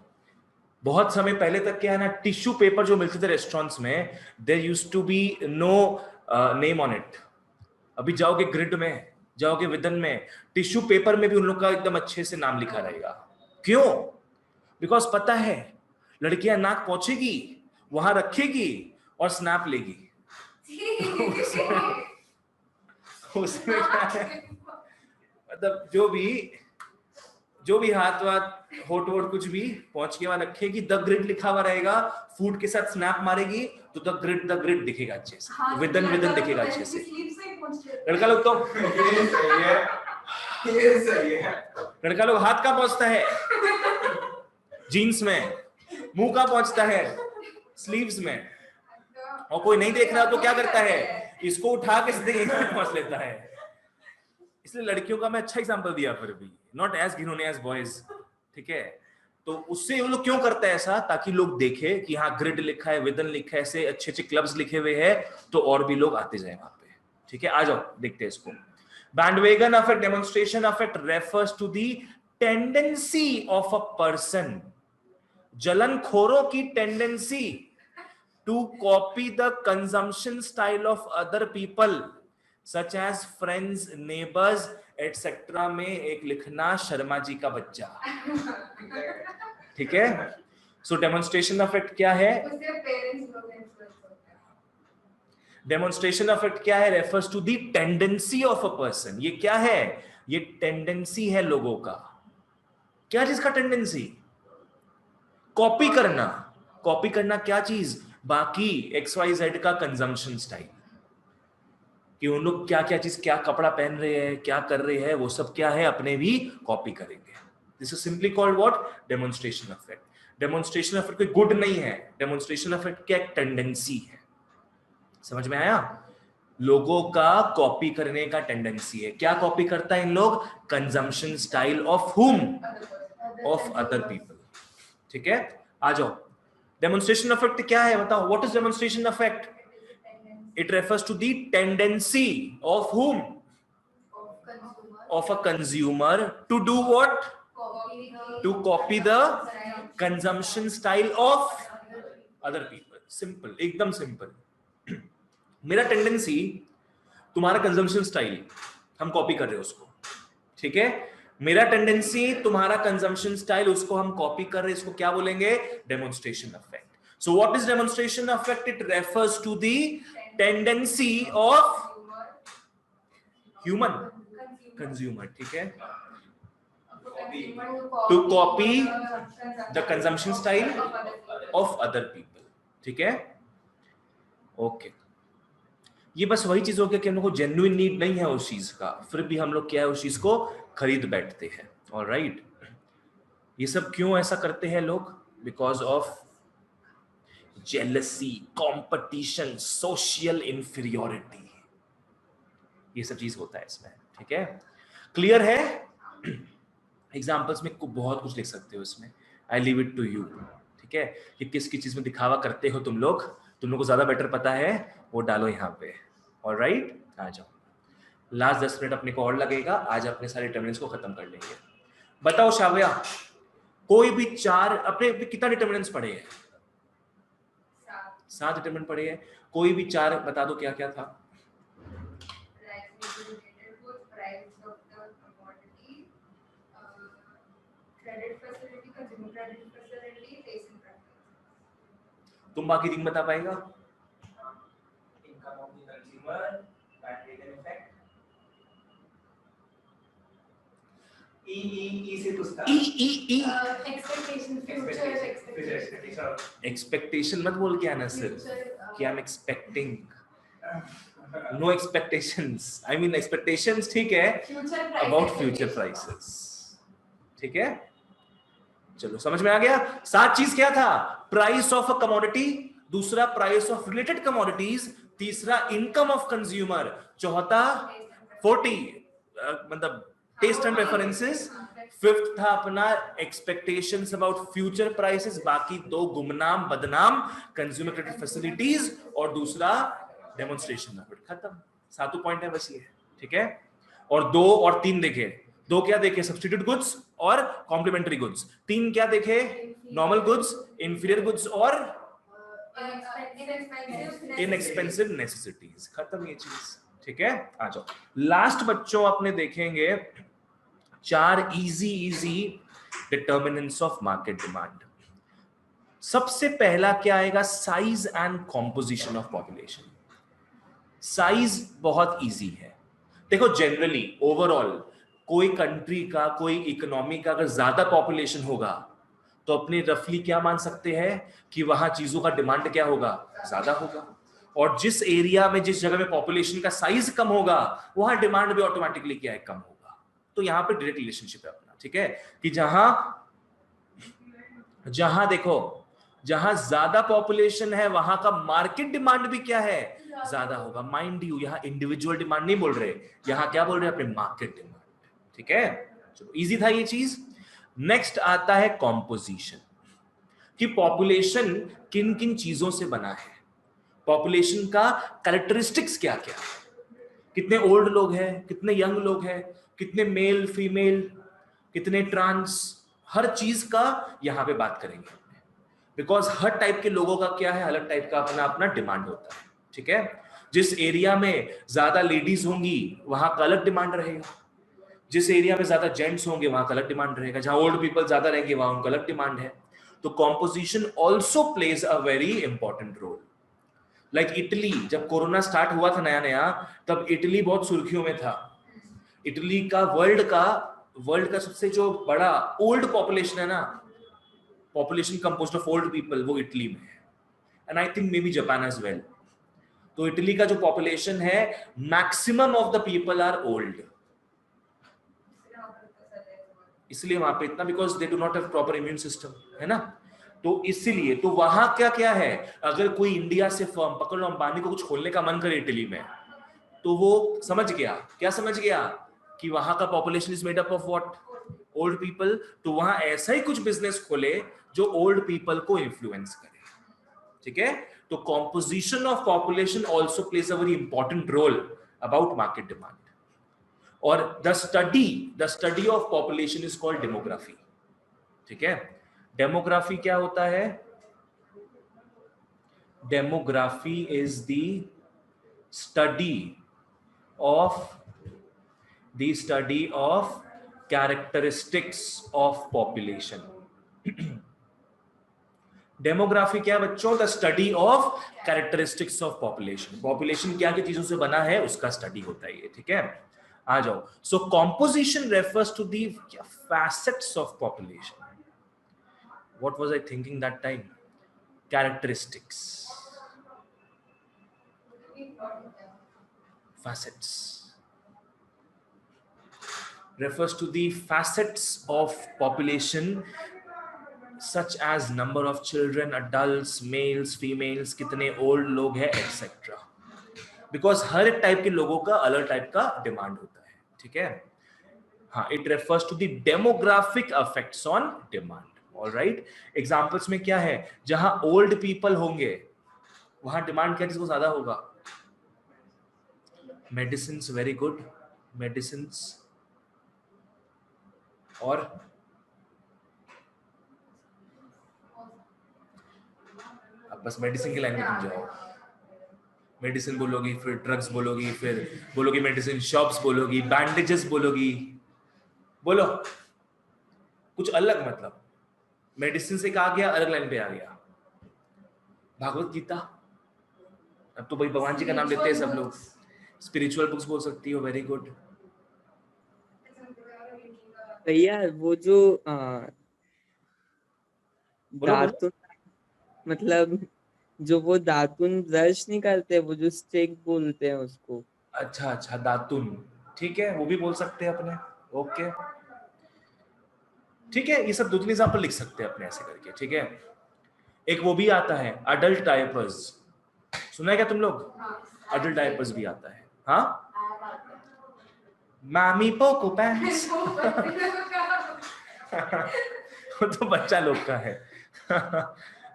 [SPEAKER 1] बहुत समय पहले तक क्या है ना, टिश्यू पेपर जो मिलते थे रेस्टोरेंट्स में, there used to be no name on it. अभी जाओगे ग्रिड में, जाओगे विदन में, टिश्यू पेपर में भी उन लोग का एकदम अच्छे से नाम लिखा रहेगा। क्यों? बिकॉज पता है लड़कियां नाक पहुंचेगी, वहां रखेगी और स्नैप लेगी। उसमें क्या है, मतलब जो भी हाथ होट कुछ भी पहुंच के वहां रखेगी, द ग्रिड लिखा हुआ रहेगा, फूड के साथ स्नैप मारेगी तो द ग्रिड दिखेगा अच्छे से, विदन दिखेगा अच्छे से। लड़का लोग तो लड़का लोग हाथ का पहुंचता है जीन्स में, मुंह का पहुंचता है स्लीव्स में, और कोई नहीं देख रहा तो क्या करता है, इसको उठा के सीधे पहुंच लेता है। इसलिए लड़कियों का मैं अच्छा एग्जांपल दिया, फिर भी नॉट एज घिनौने एज बॉयज। ठीक है, तो उससे वो लोग क्यों करते हैं ऐसा? ताकि लोग देखे कि हाँ ग्रिड लिखा है, विदन लिखा है, ऐसे अच्छे अच्छे क्लब्स लिखे हुए हैं, तो और भी लोग आते जाए वहां पे। ठीक है, आ जाओ देखते हैं इसको। Bandwagon effect, demonstration effect refers to the tendency of a person, जलनखोरों की tendency to copy the consumption style of other people such as friends, neighbours etcetera में एक लिखना शर्मा जी का बच्चा। ठीक है, सो डेमोन्स्ट्रेशन इफेक्ट क्या है? डेमोन्स्ट्रेशन इफेक्ट क्या है? Refers to the tendency of a person. ये क्या है? ये टेंडेंसी है लोगों का। क्या चीज का टेंडेंसी? कॉपी करना। कॉपी करना क्या चीज? बाकी XYZ का कंजम्पशन स्टाइल, कि उन लोग क्या क्या चीज, क्या कपड़ा पहन रहे हैं, क्या कर रहे हैं, वो सब क्या है, अपने भी कॉपी करेंगे। This is simply called what? Demonstration effect. Demonstration effect कोई गुड नहीं है, डेमोन्स्ट्रेशन इफेक्ट क्या? एक टेंडेंसी है। समझ में आया? लोगों का कॉपी करने का टेंडेंसी है। क्या कॉपी करता है इन लोग? कंजम्पशन स्टाइल ऑफ हुम? Of other people. ठीक है, आ जाओ। डेमोन्स्ट्रेशन इफेक्ट क्या है बताओ? What is demonstration effect? It refers to the tendency of whom? Of a consumer to do what? To copy the consumption style of other people. Simple, एकदम simple. मेरा tendency, तुम्हारा कंजम्पशन स्टाइल, हम copy कर रहे हैं उसको। ठीक है, मेरा टेंडेंसी, तुम्हारा कंजम्पशन स्टाइल, उसको हम कॉपी कर रहे हैं, इसको क्या बोलेंगे? Demonstration effect. So what is demonstration effect? It refers to the tendency of human consumer, ठीक है, to copy the consumption style of other people। ठीक है, ओके। ये बस वही चीज हो गया कि हम लोग को जेन्युइन नीड नहीं है उस चीज का, फिर भी हम लोग क्या है, उस चीज को खरीद बैठते हैं। ऑलराइट, ये सब क्यों ऐसा करते हैं लोग? Because of jealousy, competition, social inferiority, ये सब चीज होता है इसमें। ठीक है, क्लियर है? एग्जाम्पल्स में बहुत कुछ लिख सकते हो इसमें, I leave it to you. ठीक है, कि किसकी चीज में दिखावा करते हो तुम लोग को ज्यादा बेटर पता है, वो डालो यहाँ पे। ऑलराइट, आ जाओ। लास्ट 10 मिनट अपने को और लगेगा, आज अपने सारे डिटरमिनेंट्स को खत्म कर लेंगे। बताओ शाव्या, कोई भी चार अपने कितना डिटरमिनेंट्स पढ़े हैं? 7 डिटरमिनेंट पढ़े हैं। कोई भी चार बता दो क्या क्या था? तुम बाकी 3 बता पाएगा?
[SPEAKER 4] bandwagon effect. E से तो start.
[SPEAKER 2] Expectation, future expectation.
[SPEAKER 1] Expectation मत बोल के आना सर कि I am expecting, no expectations, I mean expectations ठीक है अबाउट फ्यूचर प्राइसेस, ठीक है। चलो समझ में आ गया। 7 चीज क्या था? प्राइस ऑफ अ कमोडिटी, दूसरा प्राइस ऑफ रिलेटेड कमोडिटीज, तीसरा इनकम ऑफ कंज्यूमर, चौथा 40 मतलब टेस्ट एंड प्रेफरेंसेस, फिफ्थ था अपना एक्सपेक्टेशंस अबाउट फ्यूचर प्राइसेस, बाकी 2 गुमनाम बदनाम कंज्यूमर क्रेडिट फैसिलिटीज, और दूसरा डेमोन्स्ट्रेशन मेथड। खत्म, 7 पॉइंट है बस ये, ठीक है। और 2 और 3 देखे, 2 क्या देखे? सब्स्टिट्यूट गुड्स और कॉम्प्लीमेंट्री गुड्स। 3 क्या देखे? नॉर्मल गुड्स, इंफीरियर गुड्स और इनएक्सपेंसिव नेसेसिटीज। खत्म ये चीज, ठीक है। आ जाओ लास्ट बच्चों, अपने देखेंगे 4 easy determinants of market demand. सबसे पहला क्या आएगा? Size and composition of population. Size बहुत इजी है। देखो जनरली ओवरऑल कोई कंट्री का, कोई इकोनॉमी का अगर ज्यादा पॉपुलेशन होगा तो अपने रफली क्या मान सकते हैं कि वहां चीजों का डिमांड क्या होगा? ज्यादा होगा। और जिस एरिया में, जिस जगह में पॉपुलेशन का साइज कम होगा वहां डिमांड भी ऑटोमेटिकली क्या है? कम होगा। तो यहां पे डायरेक्ट रिलेशनशिप है अपना, ठीक है, कि जहां देखो जहां ज्यादा पॉपुलेशन है वहां का मार्केट डिमांड भी क्या है? ज्यादा होगा। माइंड यू, यहां इंडिविजुअल डिमांड नहीं बोल रहे, यहां क्या बोल रहे हैं? अपने मार्केट डिमांड, ठीक है। चलो इजी था ये चीज। नेक्स्ट आता है कॉम्पोजिशन, कि पॉपुलेशन किन किन चीजों से बना है, पॉपुलेशन का कैरेक्टरिस्टिक्स क्या क्या, कितने ओल्ड लोग हैं, कितने यंग लोग हैं, कितने मेल फीमेल, कितने ट्रांस, हर चीज का यहां पे बात करेंगे, बिकॉज हर टाइप के लोगों का क्या है? अलग टाइप का अपना अपना डिमांड होता है, ठीक है। जिस एरिया में ज्यादा लेडीज होंगी वहां का अलग डिमांड रहेगा, जिस एरिया में ज्यादा जेंट्स होंगे वहां का अलग डिमांड रहेगा, जहां ओल्ड पीपल ज्यादा रहेंगे वहां उनका अलग डिमांड है। तो composition also plays a very important role. Like Italy, जब कोरोना स्टार्ट हुआ था नया नया, तब इटली बहुत सुर्खियों में था। इटली का वर्ल्ड का सबसे जो बड़ा ओल्ड पॉपुलेशन है ना, population composed of old people, वो इटली में है। And I think maybe Japan as well. तो इटली का जो पॉपुलेशन है, maximum of the people are old, इसलिए वहां पे इतना, because they do not have proper immune system, है ना। तो इसीलिए तो वहां क्या क्या है, अगर कोई इंडिया से फर्म पकड़ लो, अंबानी को कुछ खोलने का मन करे इटली में, तो वो समझ गया, क्या समझ गया कि वहां का population is made up of what? Old people. तो वहां ऐसा ही कुछ बिजनेस खोले जो ओल्ड पीपल को इन्फ्लुएंस करे, ठीक है। तो composition of population also plays a very important role about market demand. और the study of population is called demography, ठीक है। डेमोग्राफी क्या होता है? Demography is the study of characteristics of population. Demography क्या है बच्चों? The study of characteristics of population. Population क्या क्या चीजों से बना है उसका स्टडी होता है ये, ठीक है। आ जाओ। So composition refers to the facets of population. What was I thinking that time? Characteristics, facets, refers to the facets of population such as number of children, adults, males, females, कितने old लोग हैं, etc. Because हर एक type के लोगों का अलग type का demand होता है, ठीक है। हाँ, it refers to the demographic effects on demand. Alright, examples में क्या है? जहां ओल्ड पीपल होंगे वहां डिमांड क्या चीज को ज्यादा होगा? Medicine, very good, medicine. और अब बस मेडिसिन की लाइन में तुम जाओ, मेडिसिन बोलोगी, फिर ड्रग्स बोलोगी, फिर बोलोगी मेडिसिन शॉप्स बोलोगी, बैंडेजेस बोलोगी, बोलो कुछ अलग, मतलब मेडिसिन से कहा गया अलग लाइन पे आ गया। भागवत गीता, अब तो भाई भगवान जी का नाम लेते हैं सब लोग, स्पिरिचुअल बुक्स बोल सकती हो, वेरी गुड।
[SPEAKER 3] भैया वो जो
[SPEAKER 1] बोलो बोलो।
[SPEAKER 3] दातुन, मतलब जो वो दातुन ब्रश नहीं करते, वो जो स्टिक बोलते हैं उसको।
[SPEAKER 1] अच्छा अच्छा, दातुन, ठीक है, वो भी बोल सकते हैं अपने। ओके ठीक है, ये सब 2-3 एग्जाम्पल लिख सकते हैं अपने ऐसे करके, ठीक है। एक वो भी आता है अडल्ट डायपर्स, सुना है क्या तुम लोग? अडल्ट डायपर्स भी आता है, हाँ। मामी पोको पैंट्स वो तो बच्चा लोग का है।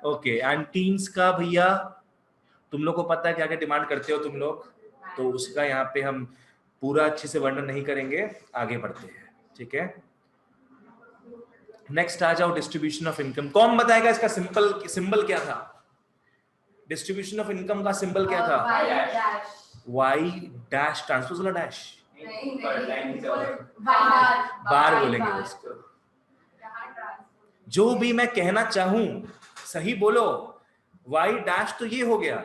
[SPEAKER 1] ओके, एंड टीन्स का भैया, तुम लोग को पता है क्या क्या डिमांड करते हो तुम लोग, तो उसका यहाँ पे हम पूरा अच्छे से वर्णन नहीं करेंगे, आगे बढ़ते हैं, ठीक है। नेक्स्ट आ जाओ, डिस्ट्रीब्यूशन ऑफ इनकम। कौन बताएगा इसका सिंबल क्या था? डिस्ट्रीब्यूशन ऑफ इनकम का सिंबल क्या था? वाई डैश, ट्रांसपोज वाला डैश, बार बोलेंगे उसको। जो भी मैं कहना चाहूं सही बोलो, वाई डैश तो ये हो गया,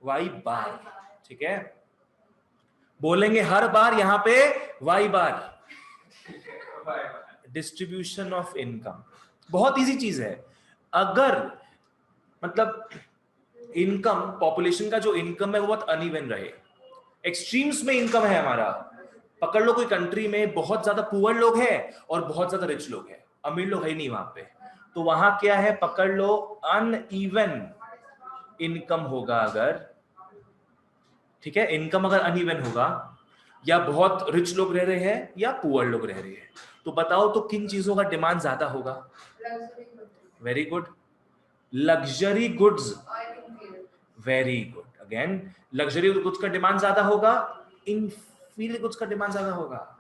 [SPEAKER 1] वाई बार, ठीक है। बोलेंगे हर बार यहां पे वाई बार। डिस्ट्रीब्यूशन ऑफ इनकम बहुत इजी चीज है। अगर मतलब इनकम, पॉपुलेशन का जो इनकम है वो बहुत अनइवन रहे, एक्सट्रीम्स में इनकम है हमारा, पकड़ लो कोई कंट्री में बहुत ज्यादा पुअर लोग हैं और बहुत ज्यादा रिच लोग हैं, अमीर लोग है नहीं वहां पे, तो वहां क्या है, पकड़ लो अनइवन इनकम होगा अगर, ठीक है। इनकम अगर अनइवन होगा, या बहुत रिच लोग रह रहे हैं या पुअर लोग रह रहे हैं, तो बताओ तो किन चीजों का डिमांड ज्यादा होगा? Very good, luxury goods, very good, again luxury goods का डिमांड ज्यादा होगा, इनफीरियर गुड्स का डिमांड ज्यादा होगा।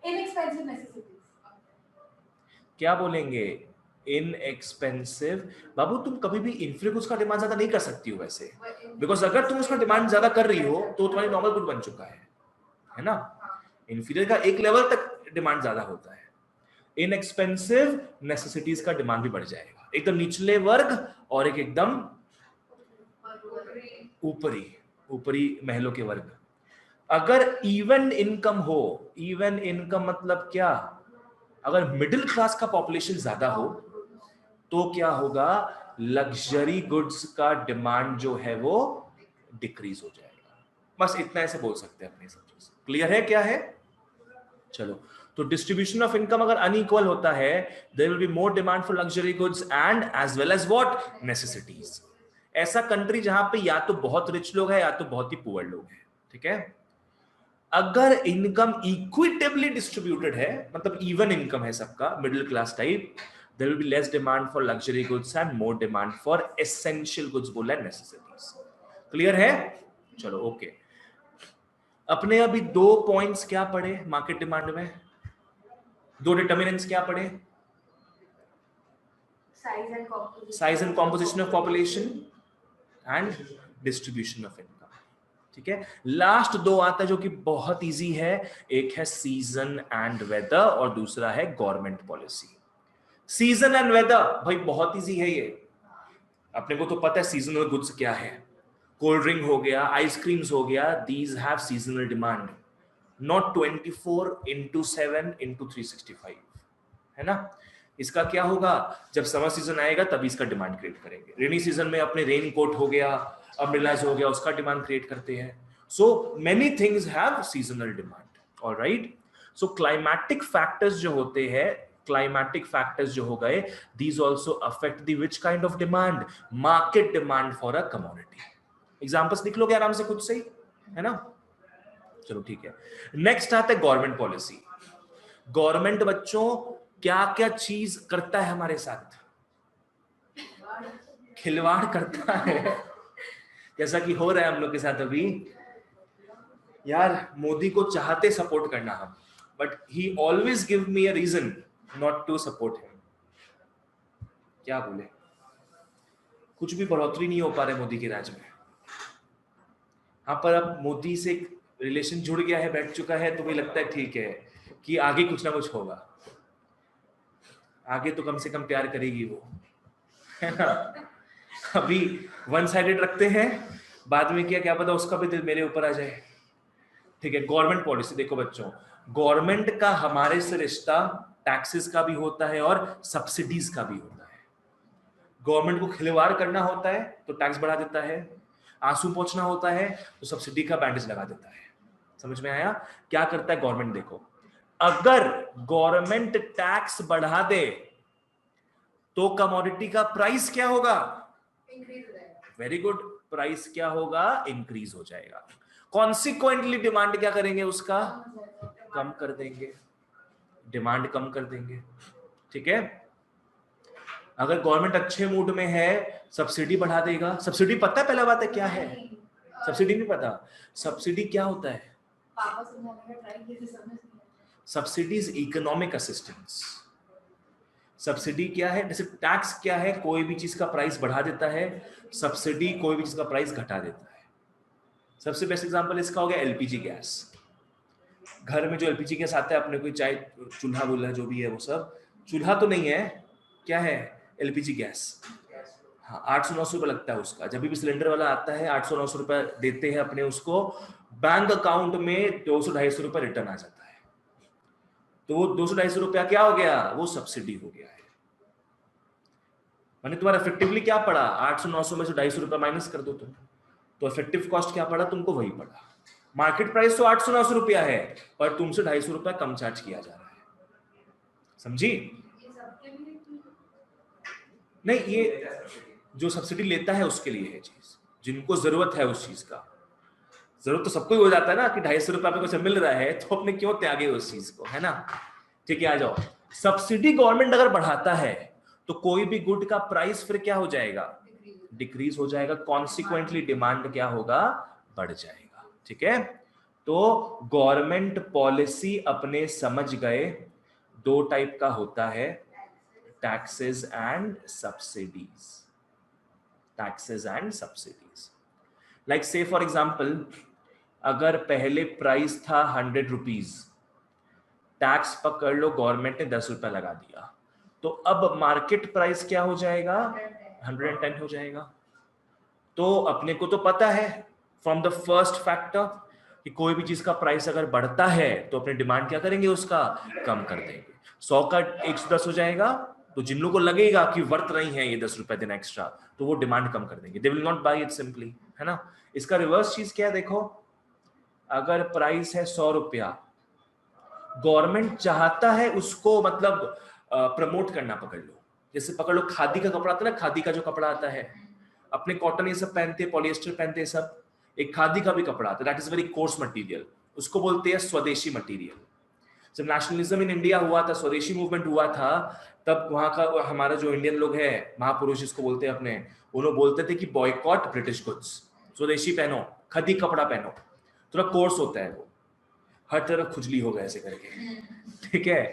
[SPEAKER 2] इनएक्सपेंसिव नेसेसिटीज,
[SPEAKER 1] क्या बोलेंगे? इनएक्सपेंसिव। बाबू तुम कभी भी इनफीरियर गुड्स का डिमांड ज्यादा नहीं कर सकती हो वैसे, बिकॉज अगर तुम उसका डिमांड ज्यादा कर रही हो तो तुम्हारी नॉर्मल गुड बन चुका है ना। इनफीरियर का एक लेवल तक डिमांड ज्यादा होता है, इनएक्सपेंसिव नेसेसिटीज का डिमांड भी बढ़ जाएगा, एकदम निचले वर्ग और एक एकदम ऊपरी ऊपरी महलों के वर्ग। अगर इवन इनकम हो, इवन इनकम मतलब क्या, अगर मिडिल क्लास का पॉपुलेशन ज्यादा हो तो क्या होगा, लग्जरी गुड्स का डिमांड जो है वो डिक्रीज हो जाएगा। बस इतना ऐसे बोल सकते हैं अपने सब चीज, क्लियर है क्या है? चलो, तो डिस्ट्रीब्यूशन ऑफ इनकम अगर अनइक्वल होता है, there will be more demand for luxury goods and as well as what, necessities. ऐसा कंट्री जहां पे या तो बहुत रिच लोग हैं या तो बहुत ही पुअर लोग हैं, ठीक है। अगर इनकम इक्विटेबली डिस्ट्रीब्यूटेड है, मतलब इवन इनकम है सबका, middle class type, there will be less demand for luxury goods and more demand for essential goods बोला नेसेसिटीज। क्लियर है? चलो ओके। अपने अभी 2 पॉइंट्स क्या पढ़े मार्केट डिमांड में, 2 डिटर्मिनेंट्स क्या पढ़े? Size and composition of population and distribution of income, ठीक है। लास्ट 2 आता है जो कि बहुत इजी है, एक है सीजन एंड वेदर और दूसरा है government policy. Season and weather भाई बहुत इजी है ये, अपने को तो पता है सीजनल गुड्स क्या है, कोल्ड ड्रिंक हो गया, आइसक्रीम्स हो गया, these have seasonal demand, not 24/7/365, है ना। इसका क्या होगा, जब समर सीजन आएगा तभी इसका डिमांड क्रिएट करेंगे। रेनी सीजन में अपने रेन कोट हो गया, अम्ब्रेलाज हो गया, उसका डिमांड क्रिएट करते हैं। So many things have seasonal demand, alright. So climatic factors जो होते हैं, क्लाइमेटिक फैक्टर्स जो हो गए, these also affect the which kind of demand, market demand for a commodity. Examples लिख लोगे आराम से खुद से ही, है ना। चलो ठीक है, नेक्स्ट आता है गवर्नमेंट पॉलिसी। गवर्नमेंट बच्चों क्या क्या चीज करता है हमारे साथ, खिलवाड़ करता है, जैसा कि हो रहा है हम लोग के साथ अभी। यार मोदी को चाहते सपोर्ट करना हम, but he always give me a reason not to support him. क्या बोले, कुछ भी बढ़ोतरी नहीं हो पा रहे मोदी के राज में। हाँ, पर अब मोदी से रिलेशन जुड़ गया है, बैठ चुका है, तो मुझे लगता है ठीक है कि आगे कुछ ना कुछ होगा, आगे तो कम से कम प्यार करेगी वो, है ना। अभी वन साइडेड रखते हैं, बाद में किया क्या पता उसका भी दिल मेरे ऊपर आ जाए। ठीक है, गवर्नमेंट पॉलिसी देखो बच्चों, गवर्नमेंट का हमारे से रिश्ता टैक्सेस का भी होता है और सब्सिडीज का भी होता है। गवर्नमेंट को खिलवाड़ करना होता है तो टैक्स बढ़ा देता है, आंसू पोंछना होता है तो सब्सिडी का बैंडेज लगा देता है। समझ में आया क्या करता है गवर्नमेंट? देखो, अगर गवर्नमेंट टैक्स बढ़ा दे तो कमोडिटी का प्राइस क्या होगा?
[SPEAKER 2] इंक्रीज हो जाएगा।
[SPEAKER 1] वेरी गुड, प्राइस क्या होगा? इंक्रीज हो जाएगा। कॉन्सिक्वेंटली डिमांड क्या करेंगे? उसका कम कर देंगे, डिमांड कम कर देंगे। ठीक है, अगर गवर्नमेंट अच्छे मूड में है सब्सिडी बढ़ा देगा। सब्सिडी पता है पहला बात है क्या है? सब्सिडी नहीं पता? सब्सिडी क्या होता है?
[SPEAKER 2] पापा समझाने का ट्राई किए थे, समझ नहीं आया।
[SPEAKER 1] Subsidy is economic assistance. Subsidy क्या है? जैसे टैक्स क्या है? कोई भी चीज का प्राइस बढ़ा देता है, सब्सिडी कोई भी चीज का प्राइस घटा देता है। सबसे बेस्ट एग्जांपल इसका हो गया एलपीजी गैस। घर में जो एलपीजी गैस आता है, अपने कोई चाय चूल्हा बोला जो भी है वो सब, चूल्हा तो नहीं है, क्या है? LPG gas. हाँ, 800-900 रुपये लगता है उसका। जब भी सिलेंडर वाला आता है 800-900 रुपये देते हैं अपने उसको, बैंक अकाउंट में 200-250 रुपये रिटर्न आ जाता है। तो वो 200-250 रुपया क्या हो गया? वो सब्सिडी हो गया है। मैंने तुम्हारा इफेक्टिवली क्या पड़ा? 800-900 में से 250 रुपया माइनस कर दो तुम, तो इफेक्टिव कॉस्ट क्या पड़ा तुमको? वही पड़ा। मार्केट प्राइस तो 800-900 रुपया है, पर तुमसे 250 रुपया कम चार्ज किया जा रहा है। समझी?
[SPEAKER 2] ये सबके लिए
[SPEAKER 1] नहीं, ये जो सब्सिडी लेता है उसके लिए है चीज, जिनको जरूरत है उस चीज का। जरूरत तो सबको ही हो जाता है ना कि 250 रुपया आपको कुछ मिल रहा है तो अपने क्यों त्यागे उस चीज को, है ना? ठीक है, आ जाओ। सब्सिडी गवर्नमेंट अगर बढ़ाता है तो कोई भी गुड का प्राइस फिर क्या हो जाएगा? डिक्रीज हो जाएगा। कॉन्सिक्वेंटली डिमांड क्या होगा? बढ़ जाएगा। ठीक है, तो गवर्नमेंट पॉलिसी अपने समझ गए, दो टाइप का होता है, taxes and subsidies. Taxes and subsidies, like से फॉर एग्जाम्पल, अगर पहले प्राइस था 100 रुपीज, टैक्स पकड़ लो गवर्नमेंट ने 10 रुपया लगा दिया, तो अब मार्केट प्राइस क्या हो जाएगा? 110 हो जाएगा। तो अपने को तो पता है फ्रॉम द फर्स्ट फैक्टर कि कोई भी चीज का प्राइस अगर बढ़ता है तो अपने डिमांड क्या करेंगे? उसका कम कर देंगे। 100 का 110 हो जाएगा, तो जिन लोगों को लगेगा कि वर्थ नहीं है ये 10 रुपए देना एक्स्ट्रा, तो वो डिमांड कम कर देंगे, they will not buy it simply, है ना? इसका रिवर्स चीज क्या है? देखो, अगर प्राइस है 100 रुपया, गवर्नमेंट चाहता है उसको मतलब प्रमोट करना, पकड़ लो, जैसे पकड़ लो खादी का कपड़ा आता है ना, खादी का जो कपड़ा आता है, अपने कॉटन ये सब पहनते हैं, पॉलिएस्टर पहनते हैं सब, एक खादी का भी कपड़ा आता है, that is very course material, उसको बोलते हैं स्वदेशी मटेरियल। जब नेशनलिज्म इन इंडिया हुआ था, स्वदेशी मूवमेंट हुआ था, तब वहां का हमारा जो इंडियन लोग है, महापुरुष जिसको बोलते हैं अपने, उन्होंने बोलते थे कि बॉयकॉट ब्रिटिश गुड्स, स्वदेशी पहनो, खादी कपड़ा पहनो। थोड़ा कोर्स होता है वो, हर तरफ खुजली हो गया ऐसे करके। ठीक है,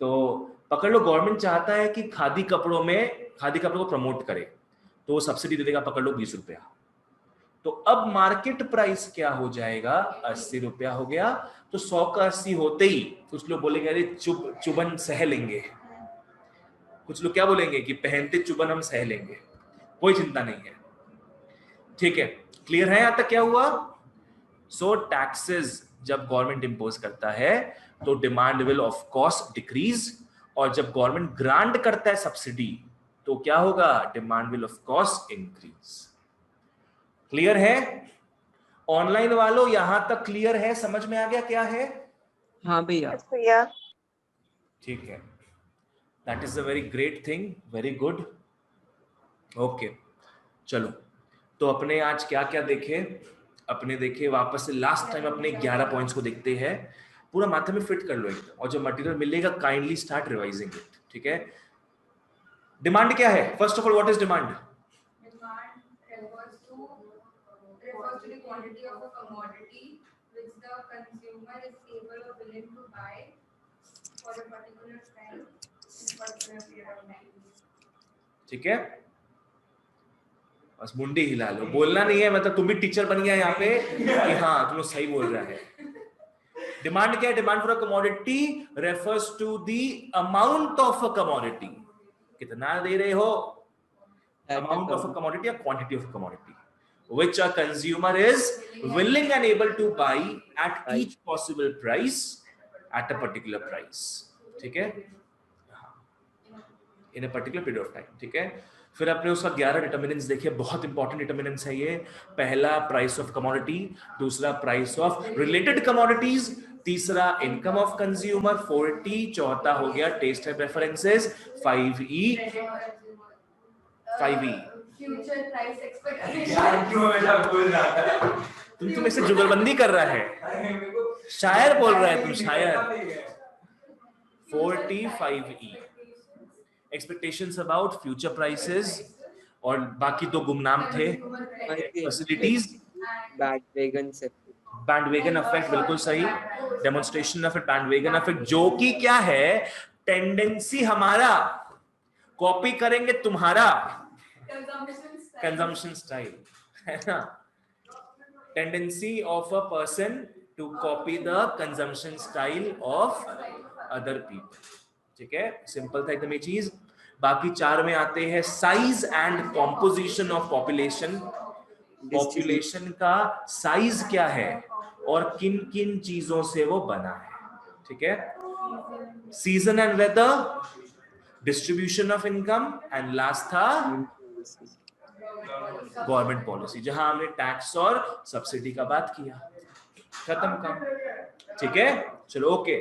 [SPEAKER 1] तो पकड़ लो गवर्नमेंट चाहता है कि खादी कपड़ों को प्रमोट करे, तो वो सब्सिडी दे देगा, पकड़ लो 20 रुपया। तो अब मार्केट प्राइस क्या हो जाएगा? 80 रुपया हो गया। तो 100 का 80 होते ही कुछ लोग बोलेंगे अरे चुबन सह लेंगे, कुछ लोग क्या बोलेंगे कि पहनते चुबन हम सह लेंगे, कोई चिंता नहीं है। ठीक है, क्लियर है यहां तक क्या हुआ? सो टैक्सेस जब गवर्नमेंट इंपोज करता है तो demand will of course decrease, और जब गवर्नमेंट ग्रांट करता है सब्सिडी तो क्या होगा? Demand will of course increase. Clear है? ऑनलाइन वालों यहां तक क्लियर है? समझ में आ गया क्या है?
[SPEAKER 3] हाँ भैया।
[SPEAKER 5] भैया
[SPEAKER 1] ठीक है, that is a very great thing, very good. Okay, चलो, तो अपने आज क्या क्या देखे? अपने देखे वापस से लास्ट टाइम अपने 11 पॉइंट्स को देखते हैं, पूरा माथे में फिट कर लो एकदम, और जो मटेरियल मिलेगा काइंडली स्टार्ट रिवाइजिंग इट। ठीक है, डिमांड क्या है? First of all, what is demand?
[SPEAKER 2] Refers to the quantity of a commodity which the consumer is able or willing to buy for a particular time in a particular period of time.
[SPEAKER 1] ठीक है, बस मुंडी हिला लो, बोलना नहीं है, मतलब तुम भी टीचर बन गया यहाँ पे कि हाँ तुम लोग सही बोल रहा है। डिमांड क्या है? Demand for a commodity refers to the amount of a commodity, कितना दे रहे हो, अमाउंट ऑफ अ कमोडिटी या quantity of commodity. which a consumer is willing and able to buy at
[SPEAKER 3] Right.
[SPEAKER 1] each possible price at a particular price. ठीक है, in a particular period of time. ठीक है, फिर आपने उसका 11 determinants देखे, बहुत इंपॉर्टेंट डिटर्मिनेंट्स है ये. पहला प्राइस ऑफ कमोडिटी, दूसरा प्राइस ऑफ रिलेटेड कमोडिटीज, तीसरा इनकम ऑफ कंज्यूमर 40, चौथा हो गया taste and preferences 5E.
[SPEAKER 2] Future price
[SPEAKER 4] यार
[SPEAKER 2] एक्सपेक्टेशन.
[SPEAKER 4] क्यों ऐसा बोल रहा था?
[SPEAKER 1] तुम ऐसे जुगलबंदी कर रहा है,
[SPEAKER 4] अरे मेरे को
[SPEAKER 1] शायर बोल रहा है तुम, शायर. 45E expectations about future prices, और बाकी दो गुमनाम थे फैसिलिटीज.
[SPEAKER 3] बैंडवैगन से
[SPEAKER 1] बैंडवेगन इफेक्ट, बिल्कुल सही. डेमोन्स्ट्रेशन ऑफ बैंडवेगन इफेक्ट, जो कि क्या है, टेंडेंसी हमारा कॉपी करेंगे तुम्हारा कंजम्पशन स्टाइल, है ना. Tendency of a person to copy the consumption style of other people. ठीक है, सिंपल था एकदम ये चीज. बाकी 4 में आते हैं size and composition of population. Population का साइज क्या है और किन किन चीजों से वो बना है. ठीक है, season and weather, distribution of income, and last था गवर्नमेंट पॉलिसी, जहां हमने टैक्स और सब्सिडी का बात किया. खत्म काम. ठीक है, चलो okay,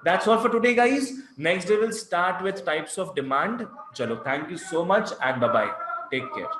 [SPEAKER 1] that's all for today guys. Next day we'll start with types of demand. Chalo, thank you so much and bye bye, take care.